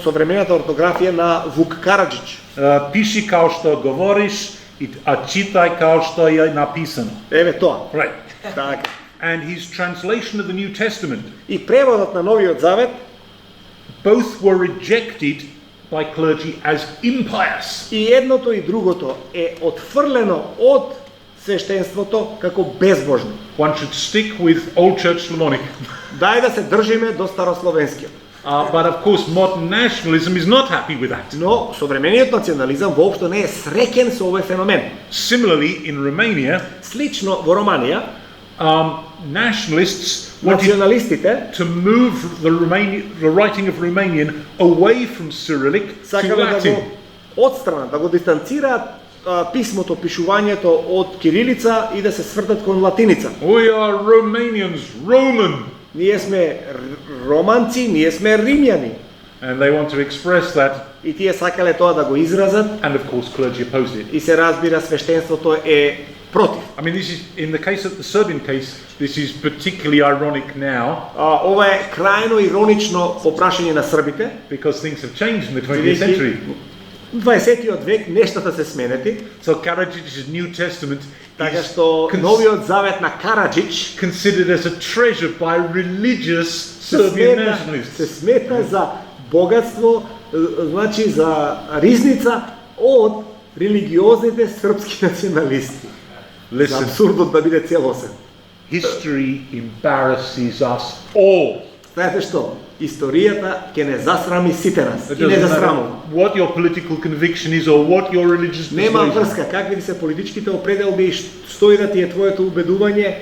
современата ортографија на Вук Караджич. Пиши као што говориш, а читај као што е написано. Еве тоа. Right. Така. And his translation of the New Testament, И преводот на Новиот Завет, both were rejected by clergy as impious. и едното и другото е отфрлено од свештенството како безбожно. One should stick with Old Church Slavonic. Дај да се држиме до старословенскиот. But of course, modern nationalism is not happy with that. Но современиот национализам воопшто не е среќен со овој феномен. Similarly, in Romania, Слично во Романија, nationalists wanted националистите to move the writing of Romanian away from Cyrillic to сакале да Latin. го отстранат, да го дистанцираат писмото, пишувањето од кирилица и да се свртат кон латиница. We are Romanians, Roman. Ние сме романци, ние сме римјани. And they want to express that, И тие сакале тоа да го изразат, and of course clergy opposed it. и се разбира свештенството е против. I mean, this is, in the case of the Serbian case, this is particularly ironic now, Ова е крајно иронично по прашање на србите. because things have changed in the 20th century. 20-тиот век нештата се сменети, So Karadzic's New Testament така is што новиот завет на Караджич considered as a treasure by religious се Serbian смета, nationalists. се смета за богатство, значи за ризница од религиозните српски националисти. За Listen, абсурдот да биде целосен. history embarrasses us all. Знаете што? Историјата ќе не засрами сите нас. It И не doesn't matter засрамува. what your political conviction is or what your religious Нема persuasion. врска какви се политичките определби и што и да ти е твоето убедување.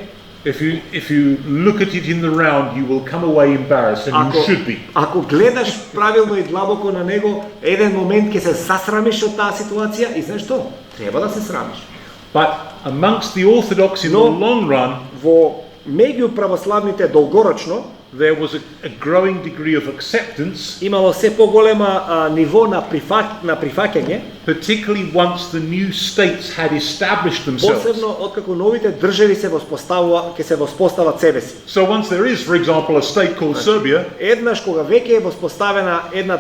If you look at it in the round, you will come away embarrassed, and you should be. Ако гледаш правилно и длабоко на него, еден момент ќе се засрамиш од таа ситуација и знаеш што? Треба да се срамиш. But amongst the Orthodox in the No. long run, Во меѓу православните долгорочно there was a growing degree of acceptance, имало се поголема ниво на прифаќање, particularly once the new states had established themselves. посебно откако новите држави ќе се воспостават себе си. So once there is, for example, a state called Serbia, Еднаш кога веќе е воспоставена една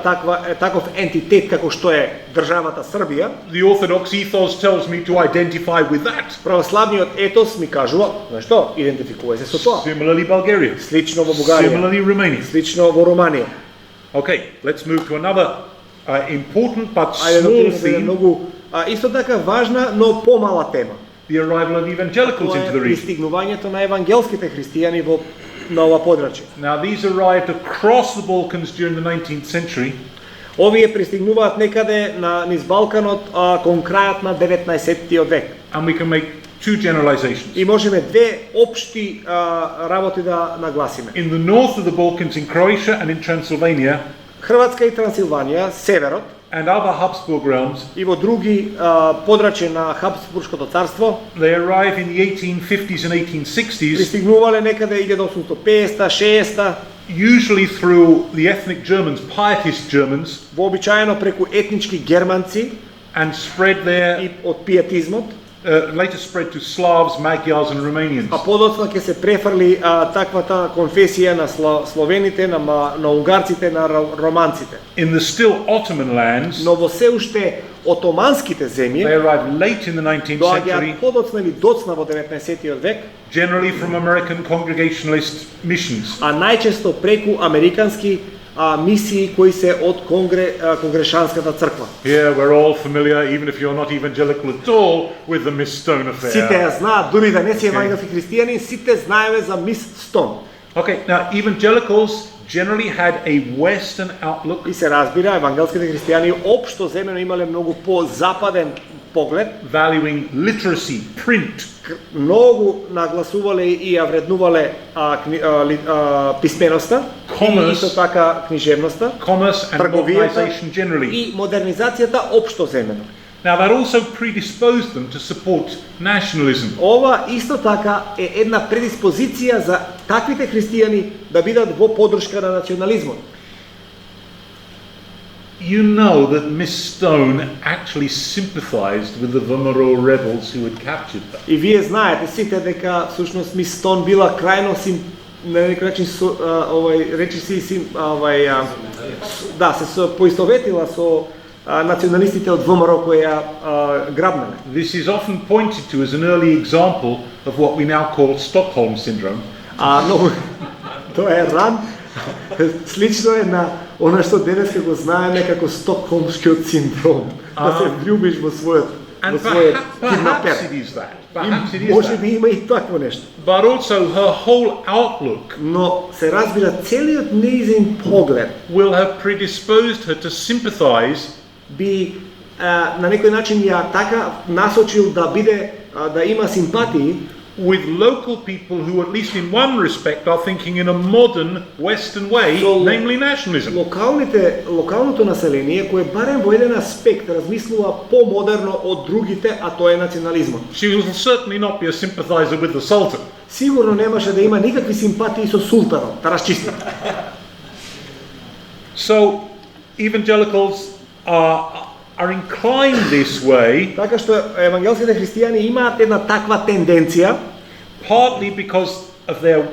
таков ентитет како што е државата Србија, the Orthodox ethos tells me to identify with that. православниот етос ми кажува, знаеш што, идентификувај се со тоа. Similarly, Bulgaria. Слично во Бугарија. Similarly, Romania. Слично во Романија. Okay, let's move to another important but Ајде да small отидеме на theme, многу исто така важна, но помала тема. the arrival of evangelicals Тоа into е the region. пристигнувањето на евангелските христијани на ова подрачје. Now, these arrived across the Balkans during the 19th century, Овие пристигнуваат некаде низ Балканот кон крајот на 19-тиот век. and we can make two generalizations. И можеме две општи работи да нагласиме. In the north of the Balkans, in Croatia and in Transylvania, Хрватска и Трансилванија, северот, and other Habsburg realms, и во други подрачја на Хабсбуршкото царство, they arrive in the 1850s and 1860s, пристигнувале некаде 1850-та, 60-та, usually through the ethnic Germans, pietist Germans, вообичаено преку етнички германци and spread there, и од пиетизмот, later spread to Slavs, Magyars and Romanians. а подоцна ќе се префрли таквата конфесија на словените, на унгарците, на романците. In the still Ottoman lands, Но во се уште отоманските they земји arrived late in the 19th century, доаѓаат подоцна или доцна во 19-тиот век, generally from American Congregationalist missions. а најчесто преку американски мисии кои се од Конгрешанската црква. Here we're all familiar, even if you're not evangelical at all, with the Miss Stone Сите affair. ја знаат, дури да не си евангелски христијани, сите знаеме за мис Стон. Okay, now evangelicals generally had a Western outlook, И се разбира, евангелските христијани општо земено имале многу по-западен поглед, valuing literacy, print, многу нагласувале и ја вреднувале писменоста, и исто така книжевноста, commerce and трговијата modernization generally. и модернизацијата општо земено. Now that also predisposed them to support nationalism. Ова исто така е една предиспозиција за таквите христијани да бидат во поддршка на национализмот. You know that Miss Stone actually sympathized with the Vomero rebels who had captured her. И вие знаете сите дека всушност мис Стон била крајно на некој начин се поистоветила со националистите од ВМРО кои ја грабнале. This is often pointed to as an early example of what we now call Stockholm syndrome. Но тоа е ран, слично е на она што денеска го знаеме како Стокхолмскиот синдром, да се влюбиш во својот And киднапер. perhaps it is that. Perhaps it is Може би that. има и такво нешто. But also her whole outlook Но се разбира целиот нејзин поглед will have predisposed her to sympathize би на некој начин ја така насочил да биде да има симпатии with local people who, at least in one respect, are thinking in a modern Western way, namely nationalism. Локалното население кое барем во еден аспект размислува помодерно од другите, а тоа е национализмот. She will certainly not be a sympathizer with the Sultan. Сигурно немаше да има никакви симпатии со султанот, да расчистим. So, evangelicals are inclined this way, Така што евангелските христијани имаат една таква тенденција, partly because of their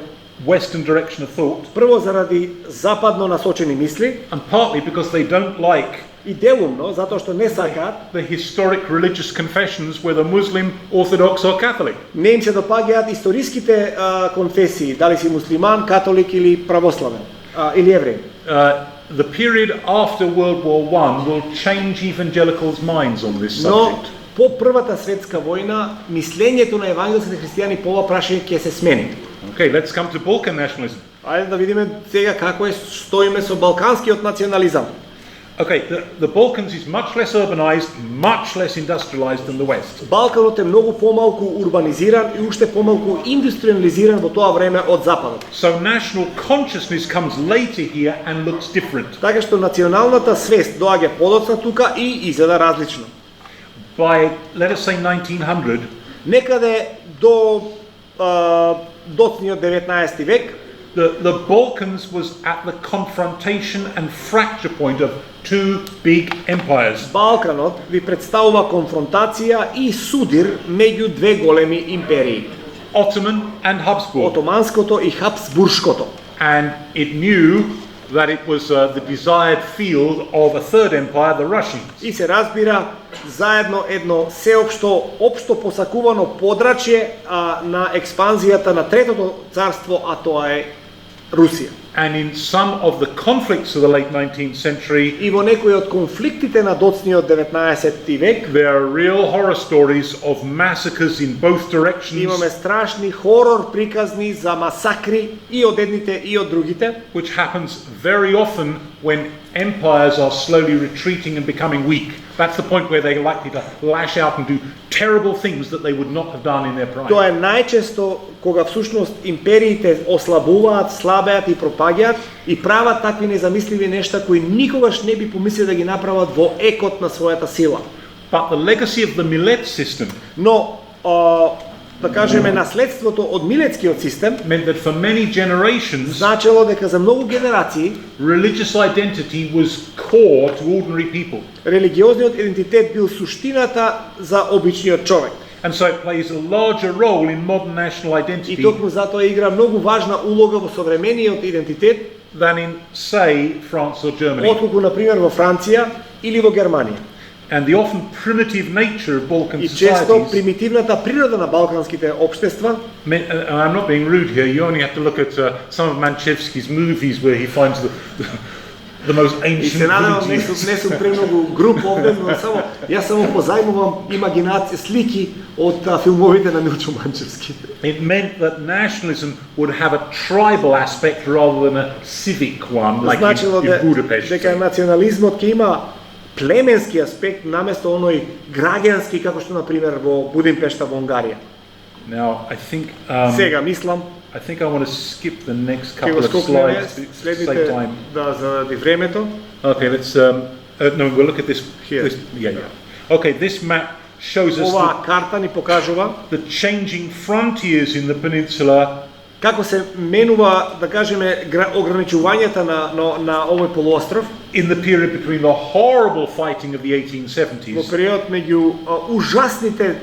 Western direction of thought, прво заради западно насочени мисли and partly because they don't like и делумно затоа што не сакаат, the historic religious confessions, whether Muslim, Orthodox or Catholic. не им се допаѓаат историските конфесии, дали си муслиман, католик или православен, или евреј. The period after World War I will change evangelicals' minds on this Но subject. по Првата светска војна мислењето на евангелските христијани по ова прашање ќе се смени. Okay, let's come to Balkan nationalism. Ајде да видиме сега како стоиме со балканскиот национализам. Okay, the Balkans is much less urbanized, much less industrialized than the West. Балканот е многу помалку урбанизиран и уште помалку индустриализиран во тоа време од западот. So national consciousness comes later here and looks different. Така што националната свест доаѓа подоцна тука и изгледа различно. By, let us say, 1900, Некаде до доцниот 19 век, the Balkans was at the confrontation and fracture point of two big empires. Балканот ви представува конфронтација и судир меѓу две големи империи. Ottoman and Habsburg. Отоманското и Хабсбуршкото. And it knew that it was the desired field of a third empire, the Russians. И се разбира заедно едно сеопшто, општо посакувано подрачје на експанзијата на Третото царство, а тоа е Русија. And in some of the conflicts of the late 19th century, И во некои од конфликтите на доцниот 19 век there are real horror stories of massacres in both directions, имаме страшни хорор приказни за масакри и од едните и од другите, which happens very often when empires are slowly retreating and becoming weak. That's the point where they're likely to lash out and do terrible things that they would not have done in their prime. Тоа е најчесто кога всушност империите ослабуваат, слабеат и пропаѓаат и прават такви незамисливи нешта кои никогаш не би помислили да ги направат во екот на својата сила. But the legacy of the Millet system Но да кажеме наследството од милетскиот систем meant that for many generations, значело дека за многу генерации religious identity was core to ordinary people. религиозниот идентитет бил суштината за обичниот човек. And so it plays a larger role in modern national И identity токму затоа игра многу важна улога во современиот идентитет than in, say, France or Germany. отколку на пример во Франција или во Германија. And the often primitive nature of Balkan И често societies примитивната природа на балканските општества, meant, and I'm not being rude here, you only have to look at some of Manchevsky's movies where he finds the most и ancient се надевам не villages. сум премногу груп овде, но јас само позајмувам имагинација слики од филмовите на Милчо Манчевски. It meant that nationalism would have a tribal aspect rather than a civic one, like Значило in Budapest. дека национализмот ќе има племенски аспект наместо оној граѓански како што на пример во Будимпешта во Унгарија. Now, I think Сега мислам I want to skip the next ќе couple го of скокнеме slides to save следните time. да заради времето. Okay, let's no, we'll look at this. Here. Yeah. Okay, this map shows us Оваа карта ни покажува the changing frontiers in the peninsula како се менува, да кажеме, ограничувањата на овој полуостров in the period between the horrible fighting of the во 1870s период меѓу ужасните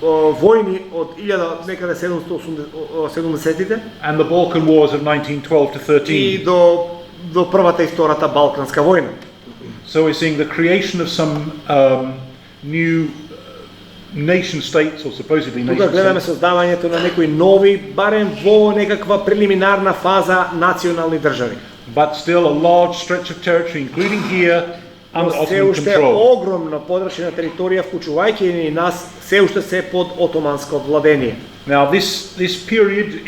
војни од 1770-тите and the Balkan Wars of 1912 to и 13. до првата и втората Балканска војна. So we're seeing the creation of some new nation states, or supposedly Тука nation гледаме states, создавањето на некои нови, барем во некаква прелиминарна фаза национални држави. but still a large stretch of territory, including here, under Но се Ottoman уште control. огромна подрачна територија, вклучувајќи и нас, се уште се под отоманско владение. Now this period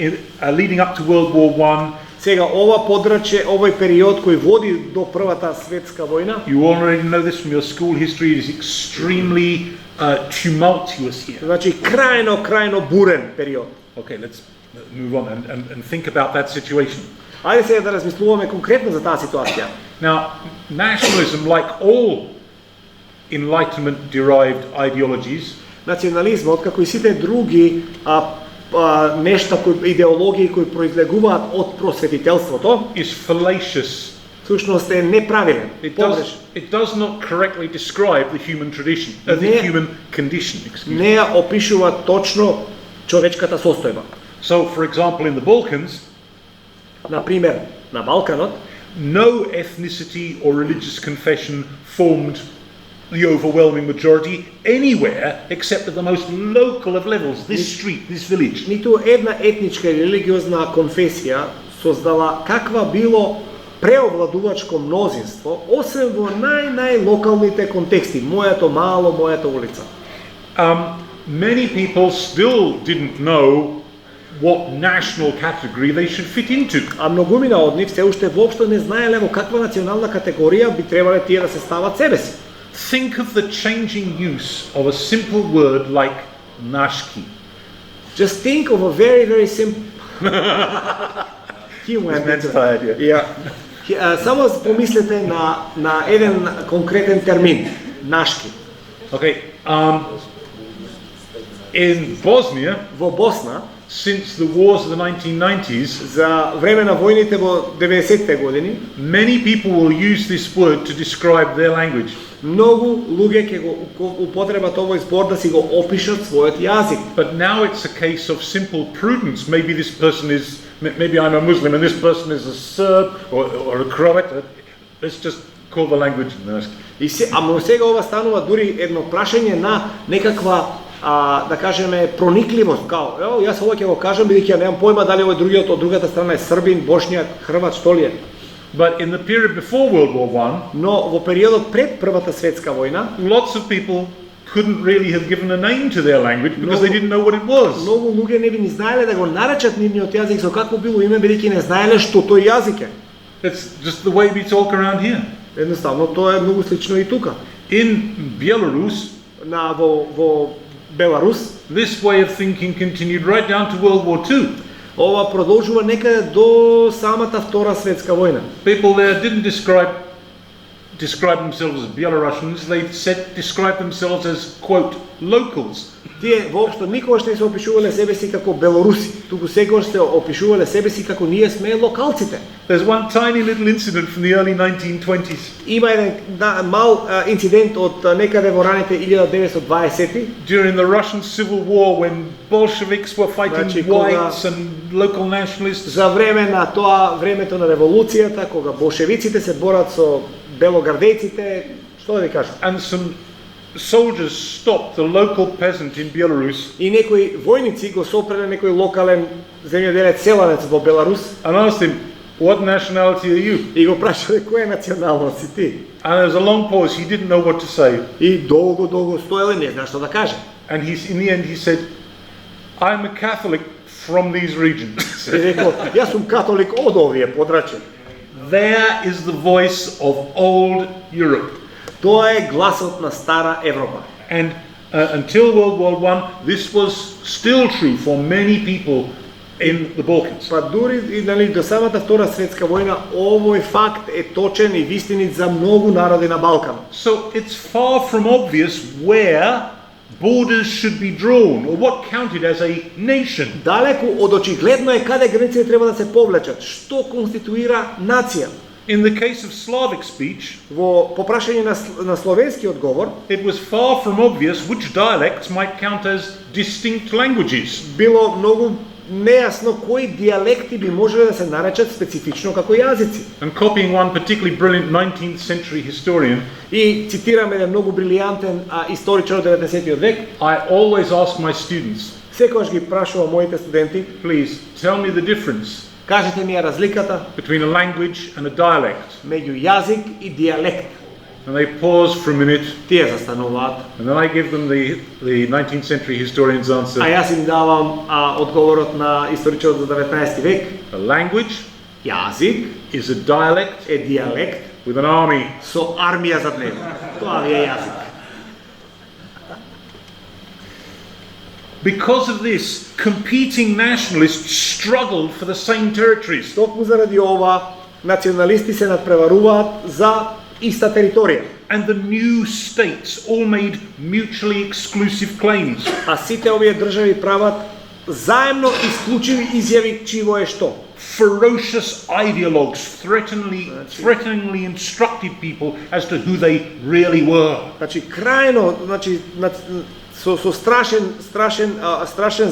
leading up to World War I, Сега ова подрачје, овој период кој води до првата светска војна, you already know this from your school history, it is extremely tumultuous here. значи крајно бурен период. Okay, let's move on and think about that situation. Ајде сега да размислуваме конкретно за таа ситуација. Now, nationalism, like all Enlightenment-derived ideologies, Национализмот, како и сите други нешта, идеологии кои произлегуваат од просветителството, is fallacious. всушност е неправилен. It does not correctly describe the human tradition, the human condition. Excuse me. Не ја опишува точно човечката состојба. So, for example, in the Balkans, Например, на Балканот, no ethnicity or religious confession formed the overwhelming majority anywhere except at the most local of levels, this street, this village. ниту една етничка или религиозна конфесија создала каква било преовладувачко мнозинство, освен во најлокалните контексти, мојато мало, мојата улица. Many people still didn't know what national category they should fit into. А многумина од нив се уште воопшто не знаеле во каква национална категорија би требале тие да се стават себе си. Think of the changing use of a simple word like nashki. Just think of a very simple само помислете на еден конкретен термин, нашки. Okay, in Bosnia, Во Босна, since the wars of the 1990s, за време на војните во 90-те години, many people will use this word to describe their language. многу луѓе ќе го употребат овој збор да си го опишат својот јазик. But now it's a case of simple prudence. Maybe this person is, maybe I'm a Muslim and this person is a Serb or a Croat. Let's just call the language nashki. И ама сега ова станува дури едно прашање на некаква да кажеме проникливост, као ево јас ова ќе го кажам бидејќи ја немам појма дали овој другиот од другата страна е србин, бошњак, хрват, што ли е. But in the period before World War I, Но во периодот пред Првата светска војна, lots of people couldn't really have given a name to their language because they didn't know what it was. многу луѓе не би ни знаеле да го наречат нивниот јазик со какво било име бидејќи не знаеле што тој јазик е. It's just the way we talk around here. Едноставно тоа е многу слично и тука. In Belarus, Во Беларус, this way of thinking continued right down to World War II. ова продолжува некаде до самата Втора светска војна. People there didn't describe themselves as Belarusians, they described themselves as, quote, locals. Тие воопшто никогаш не се опишувале себе си како белоруси, туку секогаш се опишувале себе си како ние сме локалците. There's one tiny little incident from the early 1920s. Има еден мал инцидент од некаде во раните 1920-ти. During the Russian Civil War, when Bolsheviks were fighting whites and local nationalists. За време на тоа, времето на револуцијата, кога болшевиците се борат со белогардејците, што да ви кажам? And some soldiers stopped the local peasant in Belarus. И некои војници го сопреле некој локален земјоделец селанец во Беларус. And asked him, "What nationality are you?" И го прашале која националност си ти? And there was a long pause. He didn't know what to say. И долго стоел и не знае што да каже. And in the end he said, "I'm a Catholic from these regions." И рекол, јас сум католик од овие подрачја. There is the voice of old Europe. Тоа е гласот на стара Европа. And until World War I, this was still true for many people in the Balkans. Па дури и до самата Втора светска војна овој факт е точен и вистинит за многу народи на Балкан. So it's far from obvious where borders should be drawn or what counted as a nation. Далеку од очигледно е каде границите треба да се повлечат, што конституира нација. In the case of Slavic speech, по прашање на словенскиот говор, it was far from obvious which dialects might count as distinct languages. Било многу нејасно кои дијалекти би можеле да се наречат специфично како јазици. And copying one particularly brilliant 19th century historian, и цитирам еден многу брилијантен историчар од 19-тиот век, I always ask my students, секогаш ги прашувам моите студенти, please tell me the difference кажете ми ја разликата between a language and a dialect. Меѓу јазик и дијалект. And they pause for a minute. Тие застануваат. And then I give them the 19th century historian's answer. А јас им давам одговорот на историчарот од 19 век. A language, јазик, is a dialect, е дијалект with an army. Со армија зад него. Тоа ви е јазик. Because of this, competing nationalists struggled for the same territories. Токму заради ова, националисти се надпреваруваат за иста територија. And the new states all made mutually exclusive claims. А сите овие држави прават заемно исклучиви изјави чиво е што. Ferocious ideologues threateningly instructed people as to who they really were. Значи крајно, со страшен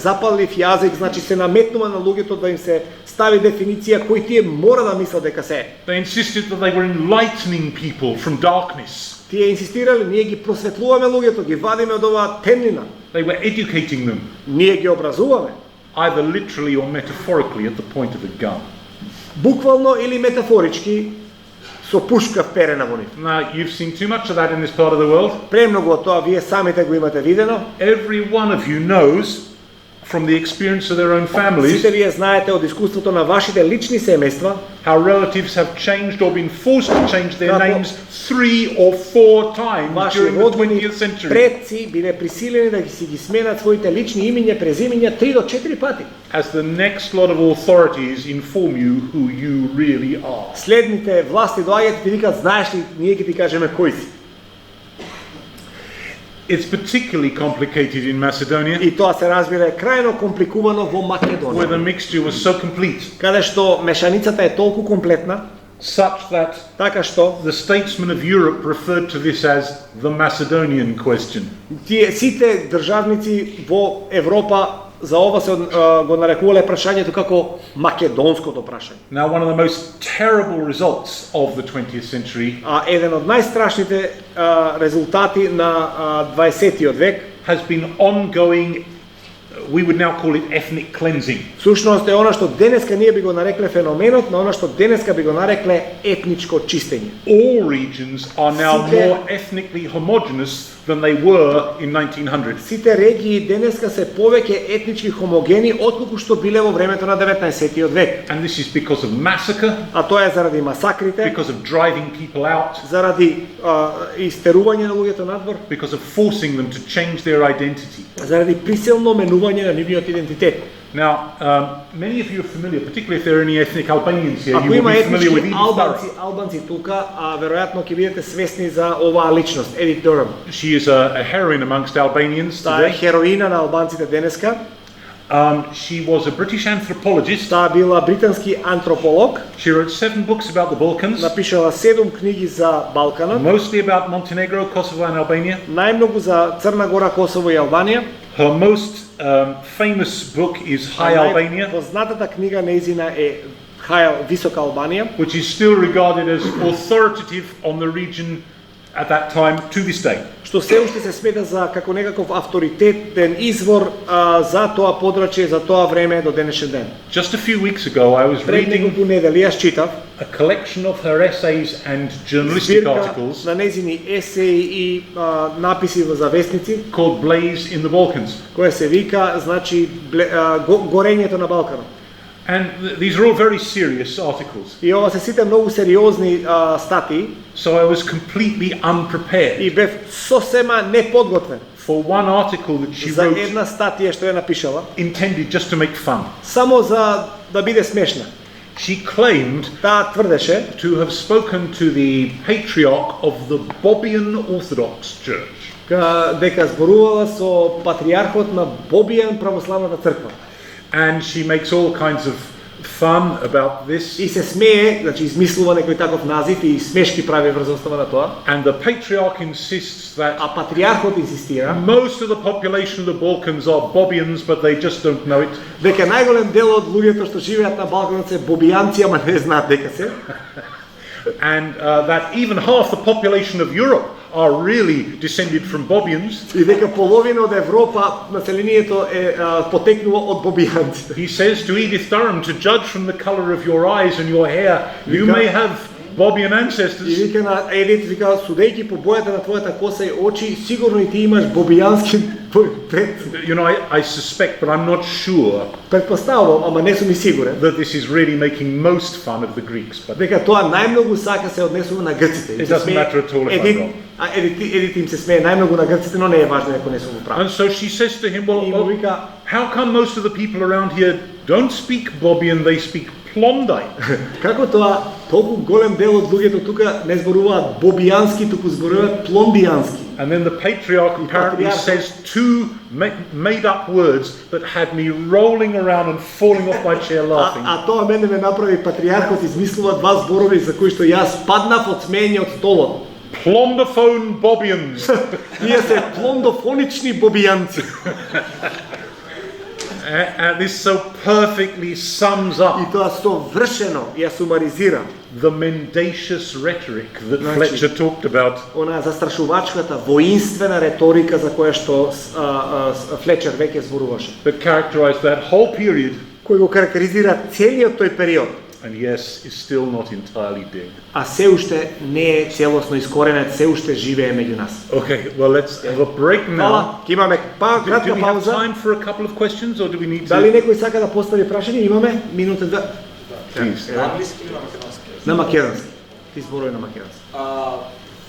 запалив јазик, значи се наметнува на луѓето да им се стави дефиниција кои тие мора да мислат дека се. They insisted that they were enlightening people from darkness. Тие инсистирале, ние ги просветлуваме луѓето, ги вадиме од оваа темнина. They were educating them. Ние ги образуваме. Either literally or metaphorically at the point of a gun. Буквално или метафорички со пушка вперена во нив. Now, you've seen too much of that in this part of the world. Премногу од тоа вие самите го имате видено. Every one of you knows from the experience of their own families Сите вие знаете од искуството на вашите лични семејства how relatives have changed or been forced to change their names 3 or 4 times ваши during the роднини 20th century. предци биле присилени да ги сменат своите лични имиња, презимиња 3 до 4 пати. As the next lot of authorities inform you who you really are. Следните власти доаѓаат и ти викаат, знаеш ли, ние ќе ти кажеме кој си. It's particularly complicated in Macedonia, И тоа се разбира е крајно компликувано во where the Македонија, mixture was so complete, каде што мешаницата е толку комплетна, such that така што the statesmen of Europe referred to this as the Macedonian question. тие сите државници во Европа за ова се го нарекувале прашањето како македонското прашање. Now, one of the most terrible results of the 20th century Еден од најстрашните резултати на 20-тиот век has been ongoing, we would now call it ethnic cleansing. Всушност е она што денеска ние би го нарекле феноменот, на она што денеска би го нарекле етничко чистење. All regions are now more ethnically homogeneous than they were in 1900. Сите регии денеска се повеќе етнички хомогени отколку што биле во времето на 19-тиот век. And this is because of massacre, А тоа е заради масакрите, because of driving people out, заради истерување на луѓето надвор, because of forcing them to change their identity. заради присилно менување на нивниот идентитет. Now, many of you are familiar, particularly if there are any ethnic Albanians here, you Ако will има be familiar with етнички Edith Durham. албанци тука, веројатно ќе бидете свесни за оваа личност, Едит Дурам. She is a heroine amongst Albanians Таа е today. хероина на албанците денеска. She was a British anthropologist. Таа била британски антрополог. She wrote 7 books about the Balkans, Напишала 7 книги за Балканот, mostly about Montenegro, Kosovo and Albania. најмногу за Црна Гора, Косово и Албанија. Her most famous book is High Albania, Познатата книга нејзина е Висока Албанија, which is still regarded as authoritative on the region at that time to this day. што се уште се смета за како некаков авторитетен извор за тоа подрачје, за тоа време до денешен ден. Just a few weeks ago, I was Пред reading неколку недели јас читав a collection of her essays and journalistic збирка articles на нејзини есеи и написи за вестници, called Blaze in the Balkans. која се вика, значи, горењето на Балканот. And these are all very serious articles. И ова се сите многу сериозни статии, So I was completely unprepared и бев сосема неподготвен for one article that she за wrote една статија што ја напишала, intended just to make fun. само за да биде смешна. She claimed Таа тврдеше to have spoken to the patriarch of the Bobbian Orthodox Church. дека зборувала со патриархот на Бобијан православната црква. And she makes all kinds of fun about this. И се смее, значи измислува некој таков назив и смешки прави врз основа на тоа. And the patriarch insists that А патриархот инсистира most of the population of the Balkans are Bobbians, but they just don't know it. дека најголем дел од луѓето што живеат на Балканот се бобијанци, ама не знаат дека се. And that even half the population of Europe are really descended from Bobbians. И дека половина од Европа населението е потекнува од бобијанци. He says to Edith Durham, to judge from the color of your eyes and your hair, you may have Bobbian И ancestors. вика на Едит, вика, судејќи по бојата на твојата коса и очи, сигурно и ти имаш бобијански пред. You know, I suspect, but I'm not sure, Предпоставувам, ама не сум и сигурен, that this is really making most fun of the Greeks. But дека тоа најмногу сака се однесува на грците. It doesn't matter at all if I'm wrong. Едит им се смее најмногу на грците, но не е важно ако не сум прав. And so she says to him, И му well, вика, how come most of the people around here don't speak Bobbian, they speak Klondike? како тоа толку голем дел од луѓето тука не зборуваат бобијански, туку зборуваат плондијански. And then the patriarch apparently patriarch- says 2 made up words that had me rolling around and falling off my chair laughing. А тоа мене ме направи патриархот, измислува 2 зборови за кои што јас паднав од смеење од столот. Plondophone Bobbians. Тие се плондофонични бобијанци. And this so perfectly sums И up тоа совршено ја сумаризира the mendacious rhetoric that Значи- Fletcher talked about. она застрашувачката воинствена реторика за која што Флечер веќе зборуваше, That characterized that whole period, кој го карактеризира целиот тој период, and yes, is still not entirely dead. а се уште не е целосно искоренет, се уште живее меѓу нас. Okay, well, let's have a break now. Фала, ќе имаме Do кратка we have пауза. time for a couple of questions, or do we need Дали to? некој сака да постави прашање? Имаме минута да. Please. На англиски или на македонски? На македонски. Ти зборувај на македонски.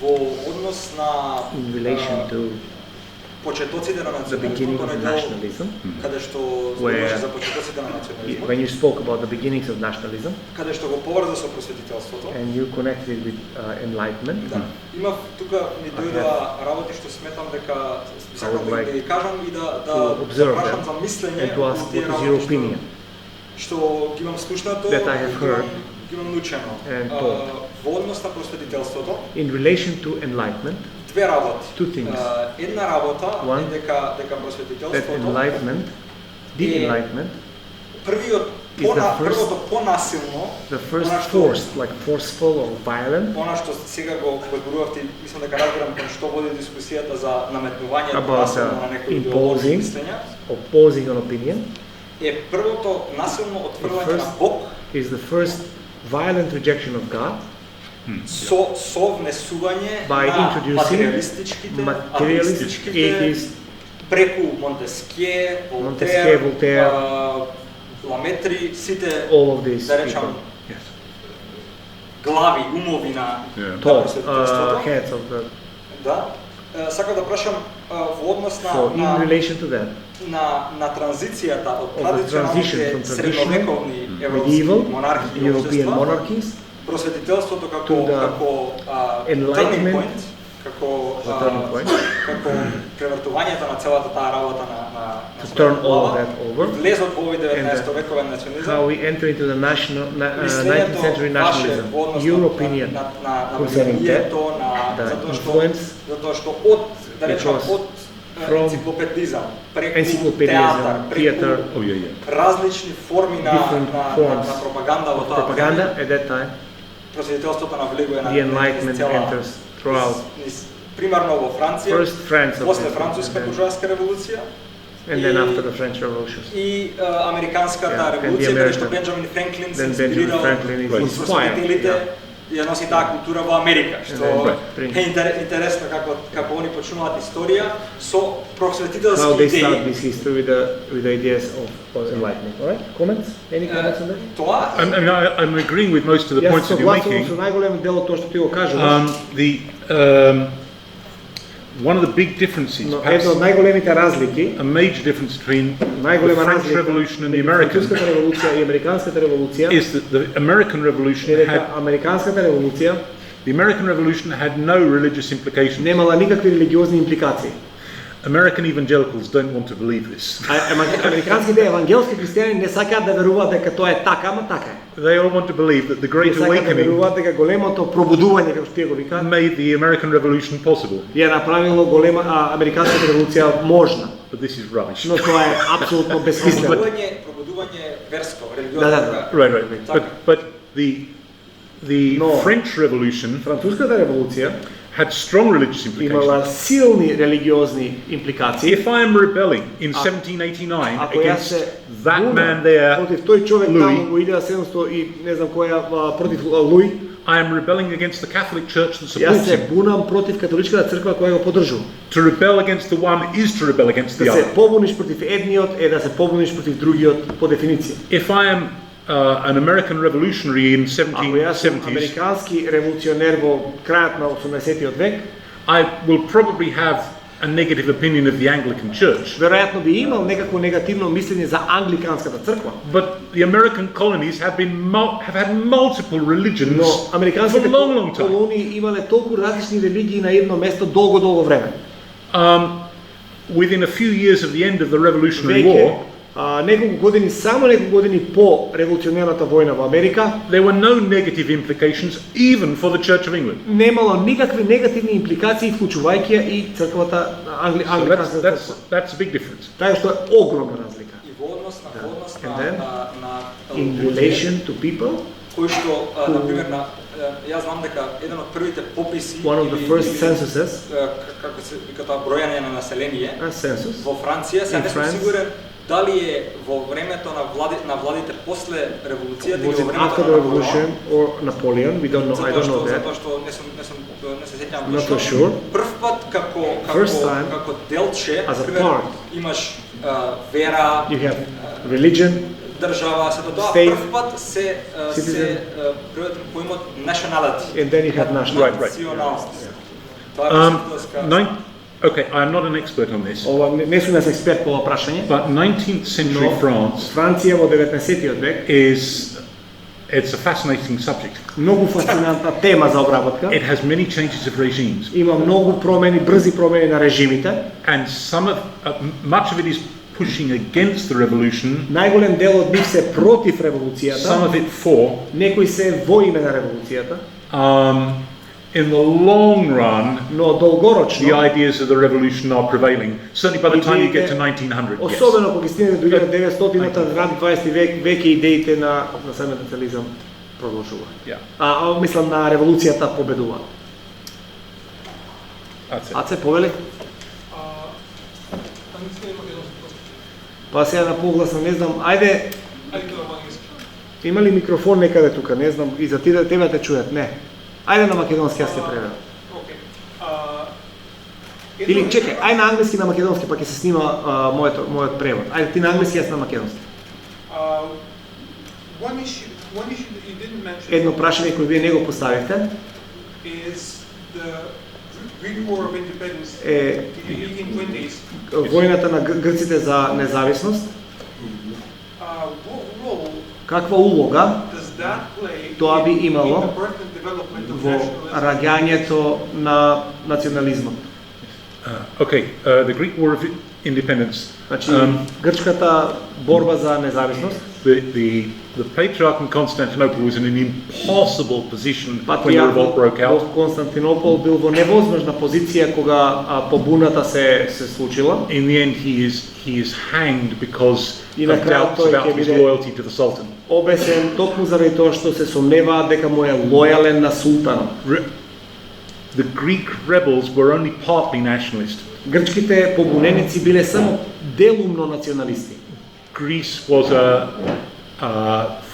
Во однос на In relation to почетоците на the beginning национализмот, of оној дел nationalism, каде што Where- зборуваше за почетоците на национализмот, when you spoke about the beginnings of nationalism каде што го поврза со просветителството. and you connected with enlightenment, Да. Имав тука ми дојдоа работи што сметам дека сакам would да like ги кажам и to observe прашам them за мислење and to ask околу тие what is your работи opinion. што ги имам слушнато, That I have ги имам- heard ги имам научено. and taught. Во однос на просветителството, In relation to enlightenment, две работи. Two things. Една работа One, е дека that просветителството enlightenment, the Yeah. enlightenment првото понасилно, the first forced, like forceful or violent, она што сега го зборувавте, мислам дека разбирам кон што води дискусијата за наметнувањето about насилно на некои идеологски мислења, opposing an opinion, е првото насилно отфрлање на Бог, is the first violent rejection of God, со внесување by на introducing materialist, atheist, преку Монтескје, Montesquieu, Voltaire, Ламетри, сите, all of these да речам, people. глави, умови на Thought, heads of the. Да. Сакам да прашам во однос So in relation to that, на транзицијата од of the transition традиционалните from средновековни medieval европски монархии и European општества, monarchies просветителството како to the turning enlightenment, point, како превртувањето на целата таа работа на to turn all of that over, влезот во овој 19 вековен национализам, how we enter into the national 19th мислењето century ваше nationalism, во однос your на opinion влијанието, concerning that, the затоа што од, да речам, because од from енциклопедизам, преку encyclopedism, театар, theater, различни форми на different forms пропаганда во тоа propaganda време, at that time, просветителството навлегува на the enlightenment enters throughout. Примерно во Франција, First France of после it, француската and then- буржоаска револуција, and then after the French Revolution. и американската Yeah, and the револуција, каде што American- Бенџамин Франклин се then Benjamin инспирирал Franklin is од inspired, просветителите, yeah. ја носи таа култура во Америка, што then- е интересно како они почнуваат историја со How просветителски they start идеи. this history with the ideas of enlightenment. All right? Comments? Any comments on that? Тоа I'm agreeing with most of the Јас points that you're согласувам со making. најголем дел од тоа што ти го кажуваш. One of the big differences, Но perhaps една од најголемите разлики, a major difference between the најголема French разлика Revolution and the меѓу American, француската револуција и американската револуција is that the American Revolution е дека had американската револуција no religious implications. немала никакви религиозни импликации. American evangelicals don't want to believe this. Американските евангелски христијани не сакаат да веруваат дека тоа е така, ама така е. They all want to believe that the Не Great сакаат да Awakening веруваат дека големото пробудување, како што тие го викаат, made the American Revolution possible. ја направило американската револуција можна. But this is rubbish. Но тоа е апсолутно бесмислено. пробудување верско, религиозно. Да. Right. But the No. French Revolution Француската револуција had strong religious имала implications. силни религиозни импликации. If I am rebelling in 1789 Ако јас against се that бунам man there, против тој човек Луи, таму во 1700 и не знам која против Луи, I am rebelling against the Catholic Church that јас supports се him. бунам против католичката црква која го поддржува. To rebel against the one is to rebel against the Да се other. побуниш против едниот е да се побуниш против другиот по дефиниција. If I am an American revolutionary in Ако јас сум 1770s, американски револуционер во крајот на 18-тиот век, I will probably have a negative opinion of the Anglican Church. веројатно би имал некакво негативно мислење за англиканската црква. But the American colonies have had multiple religions Но for a американските long time. колонии имале толку различни религии на едно место долго време. Within a few years of the end of the Revolutionary War, Неколку години, само неколку години по револуционерната војна во Америка, there were no negative implications even for the Church of England. немало никакви негативни импликации, вклучувајќи ја и црквата So англиканската црква. that's a big difference. Така што е огромна разлика. И во однос And then, на in relation to people, кои што на пример јас знам дека еден од првите пописи one of the first censuses, како се вика тоа бројање на население census, во Франција, се In не сум France. сигурен дали е во времето на владите после револуцијата was или it во времето after на the Наполеон. revolution or Napoleon? We don't know. I don't know that. Затоа што не се сеќавам Not точно. so sure. Прв пат First time, како делче, as a пример, part. имаш вера, You have religion, држава, сето тоа. State, Прв пат се citizen. првиот поимот nationality. and then you have national. Right. Националност. Тоа е просветителска. Okay, I'm not an expert on this, Ова не сум јас експерт по ова прашање. but 19th century Но France Франција во 19-тиот век it's a fascinating subject. многу фасцинантна тема за обработка. It has many changes of regimes, Има многу промени, брзи промени на режимите. and much of it is pushing against the revolution, Најголем дел од нив се против some револуцијата, of it for, некои се во име на револуцијата. In the long run, но долгорочно, the ideas of the revolution are prevailing. Certainly by the time you get to 1900, yes. особено кога стигнете до 1900-та, ран 20 век, веќе идеите на самиот национализам продолжува. Yeah. Мислам на револуцијата победува. Аце, повели? Па сега на погласно, не знам, ајде... Има ли микрофон некаде тука, не знам, и за тебе те чујат, не. Ајде на македонски, јас ќе преведам. Или чекај, ајде на англиски, на македонски, па ќе се снима мојот превод. Ајде ти на англиски, јас на македонски. Едно прашање кој вие не го поставивте е војната на грците за независност. Каква улога тоа би имало во раѓањето на национализмот? Okay, the Greek War of Independence. Значи, грчката борба за независност. The Patriarch in Constantinople was in an impossible position when the revolt broke out. Во Константинопол бил во невозможна позиција кога побуната се случила. In the end, he is hanged because of doubts about his loyalty to the Sultan. Обесен токму заради тоа што се сомневаат дека му е лојален на султанот. The Greek rebels were only partly nationalist. Грчките побуненици биле само делумно националисти. Greece was a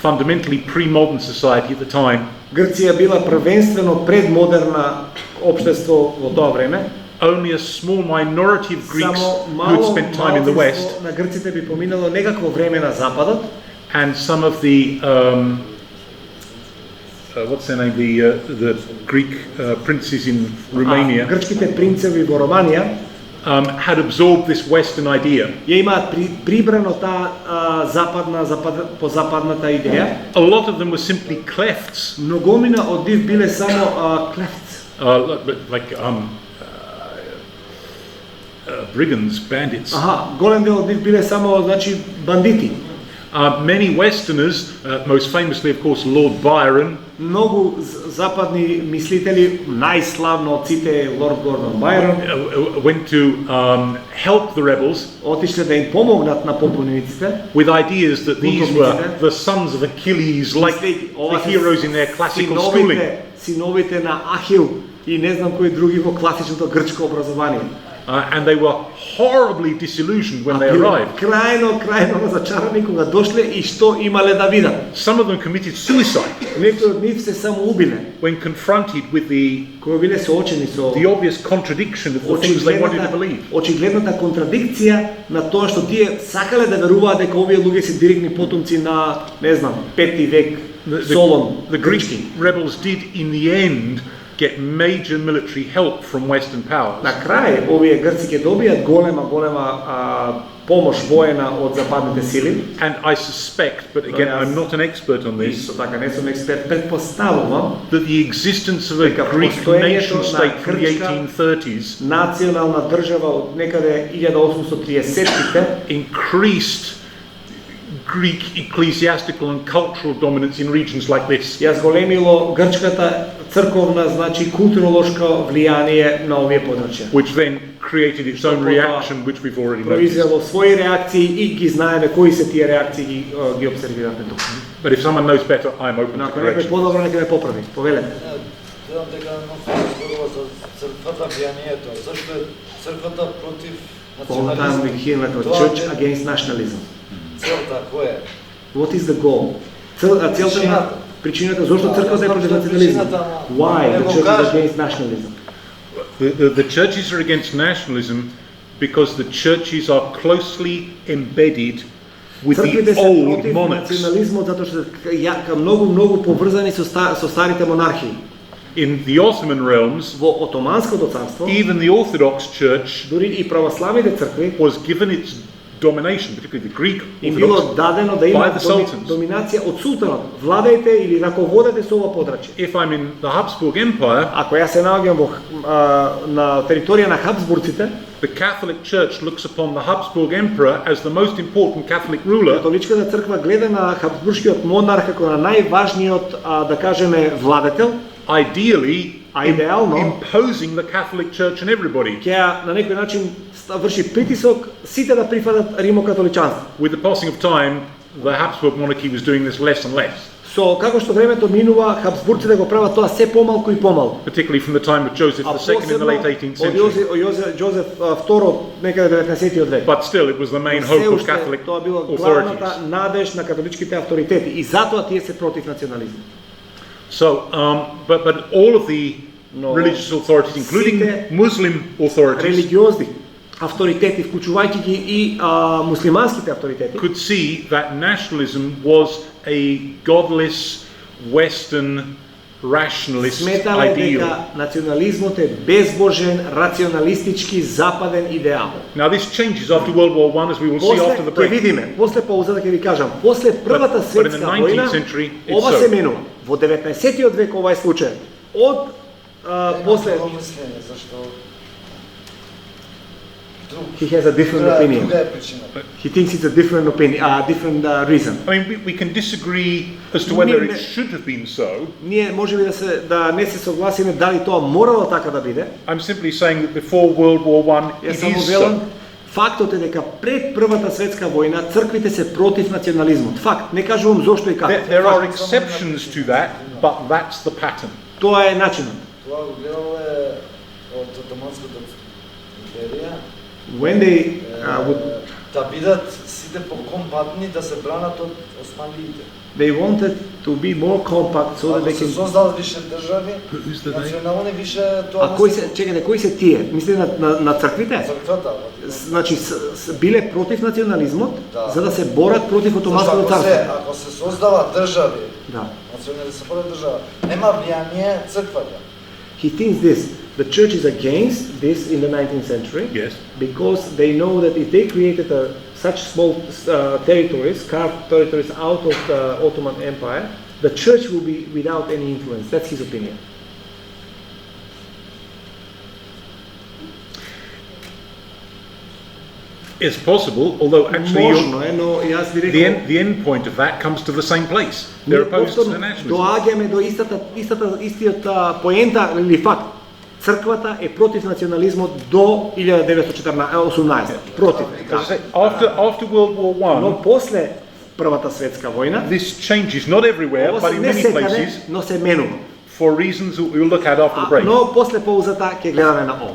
fundamentally pre-modern society at the time. Грција била првенствено предмодерна општество во тоа време. Only a small minority of Greeks who had spent time in the West. На грците би поминало некакво време на западот. And some of the what's their name? The Greek princes in Romania. Грчките принцеви во Романија had absorbed this Western idea. Ја имаат прибрано таа позападната идеја. A lot of them were simply clefts. Многомина од нив биле само клефтс. Like brigands, bandits. Голем дел од нив биле само, значи, бандити. Many Westerners, most famously, of course, Lord Byron. Многу западни мислители, најславно од сите Лорд Гордон Байрон, went to help the rebels. Отишле да им помогнат на побунениците. With ideas that these were the sons of Achilles, like the heroes in their classical schooling. Синовите на Ахил и не знам кои други во класичното грчко образование. And they were horribly disillusioned when they arrived. Крајно разочарани кога дошле и што имале да видат. Some of them committed suicide. Некои од нив се самоубиле. When confronted with the obvious contradiction of the things they wanted to believe. Очигледната контрадикција на тоа што тие сакале да веруваат дека овие луѓе се директни потомци на, не знам, 5 век Солон. The Greek rebels did in the end get major military help from Western powers. На крај овие грци ќе добијат голема помош воена од западните сили. And I suspect, but again I'm not an expert on this, Исто така не сум експерт, предпоставувам that the existence of a Greek nation state from the 1830s национална држава од некаде 1830-тите increased Greek ecclesiastical and cultural dominance in regions like this. Ја зголемило грчката црковна, значи културолошко влијание на овие подрачја. Which then created its own reaction, which we've already noticed. Произвело своји реакции и ги знаеме кои се тие реакции, ги обсервиравме тука. But if someone knows better, I'm open to Ако некој correction. подобро, нека ме поправи. Повелете. Гледам дека зборува за црквата влијанието. Зашто е црквата против Balkan we hear about church against nationalism. Целта која е? What is the goal? Целта е причината зошто црквата е против национализмот. Why the church is against nationalism? The churches are against nationalism because the churches are closely embedded with the old monarchs. Национализмот затоа што јака многу поврзани со старите монархии. In the Ottoman realms, Во Отоманското царство, even the Orthodox Church дури и православните цркви was given its domination, particularly the Greek им било Orthodox, дадено да by имаат the sultans. доминација од султанот. Владејте или раководете со ова подрачје. If I'm in the Habsburg Empire, Ако јас се наоѓам на територија на Хабсбурците, the Catholic Church looks upon the Habsburg Emperor as the most important Catholic ruler, католичката црква гледа на Хабсбуршкиот монарх како на најважниот, да кажеме, владетел. ideally А идеално imposing the Catholic Church on everybody. ќе на некој начин врши притисок сите да прифатат римокатоличанство. With the passing of time, the Habsburg monarchy was doing this less and less, Со како што времето минува, Хабсбурците го прават тоа се помалку и помалку. particularly from the time of Joseph А II in the late 18th од century. Јозеф II некаде 19-тиот век. But still, it was the main Се hope of уште Catholic тоа било authorities. главната надеж на католичките авторитети и затоа тие се против национализмот. So, but all of the No. religious authorities, including Сите Muslim authorities, Религиозни авторитети, вклучувајќи ги и муслиманските авторитети, could see that nationalism was a godless, Western, rationalist сметале ideal. дека национализмот е безбожен, рационалистички, западен идеал. Now, this changes after World War I, as we will see После after the ќе break. видиме, после паузата ќе ви кажам, после првата But in the светска 19th војна, century, it's ова so. се менува. Во 19-тиот век ова е случај. Од после мислење, зашто he has a different opinion. Друга е причината. He thinks it's a different opinion, different reason. I mean, we can disagree as to whether it Ne- should have been so. Ние можеби да не се согласиме дали тоа морало така да биде. I'm simply saying that before World War I, Јас it само is велам, so. фактот е дека пред Првата светска војна црквите се против национализмот. Факт, не кажувам зошто и како. There are exceptions to that, but that's the pattern. Тоа е начинот. Тоа го гледале од Отоманската империја. When they would, Да бидат сите покомпатни да се бранат од османлиите. they wanted to be more compact so that Ако they се can. создадат више држави, Who's the they? национални више тоа А кои се, чекайте, кои се тие? Мислите на црквите? црквата. Значи биле против национализмот, Да. за да се борат против Зашто Отоманското царство. ако се создават држави, Да. национални се поред држава, нема влијание црквата. He thinks this. The church is against this in the 19th century Yes. because they know that if they created such small territories, carved territories out of the Ottoman Empire, the church will be without any influence. That's his opinion. It's possible, although actually Можно е, но јас би the рекол, end point of that comes to the same place. They're opposed to the nationalism. доаѓаме до истиот поента или факт. Црквата е против национализмот до 1918. Против. As I say, after World War Но I, после Првата светска војна, this changes not everywhere, ова but се in не many секаде, places, но се менува. for reasons that we'll look at after the break. Но после паузата ќе гледаме на ова.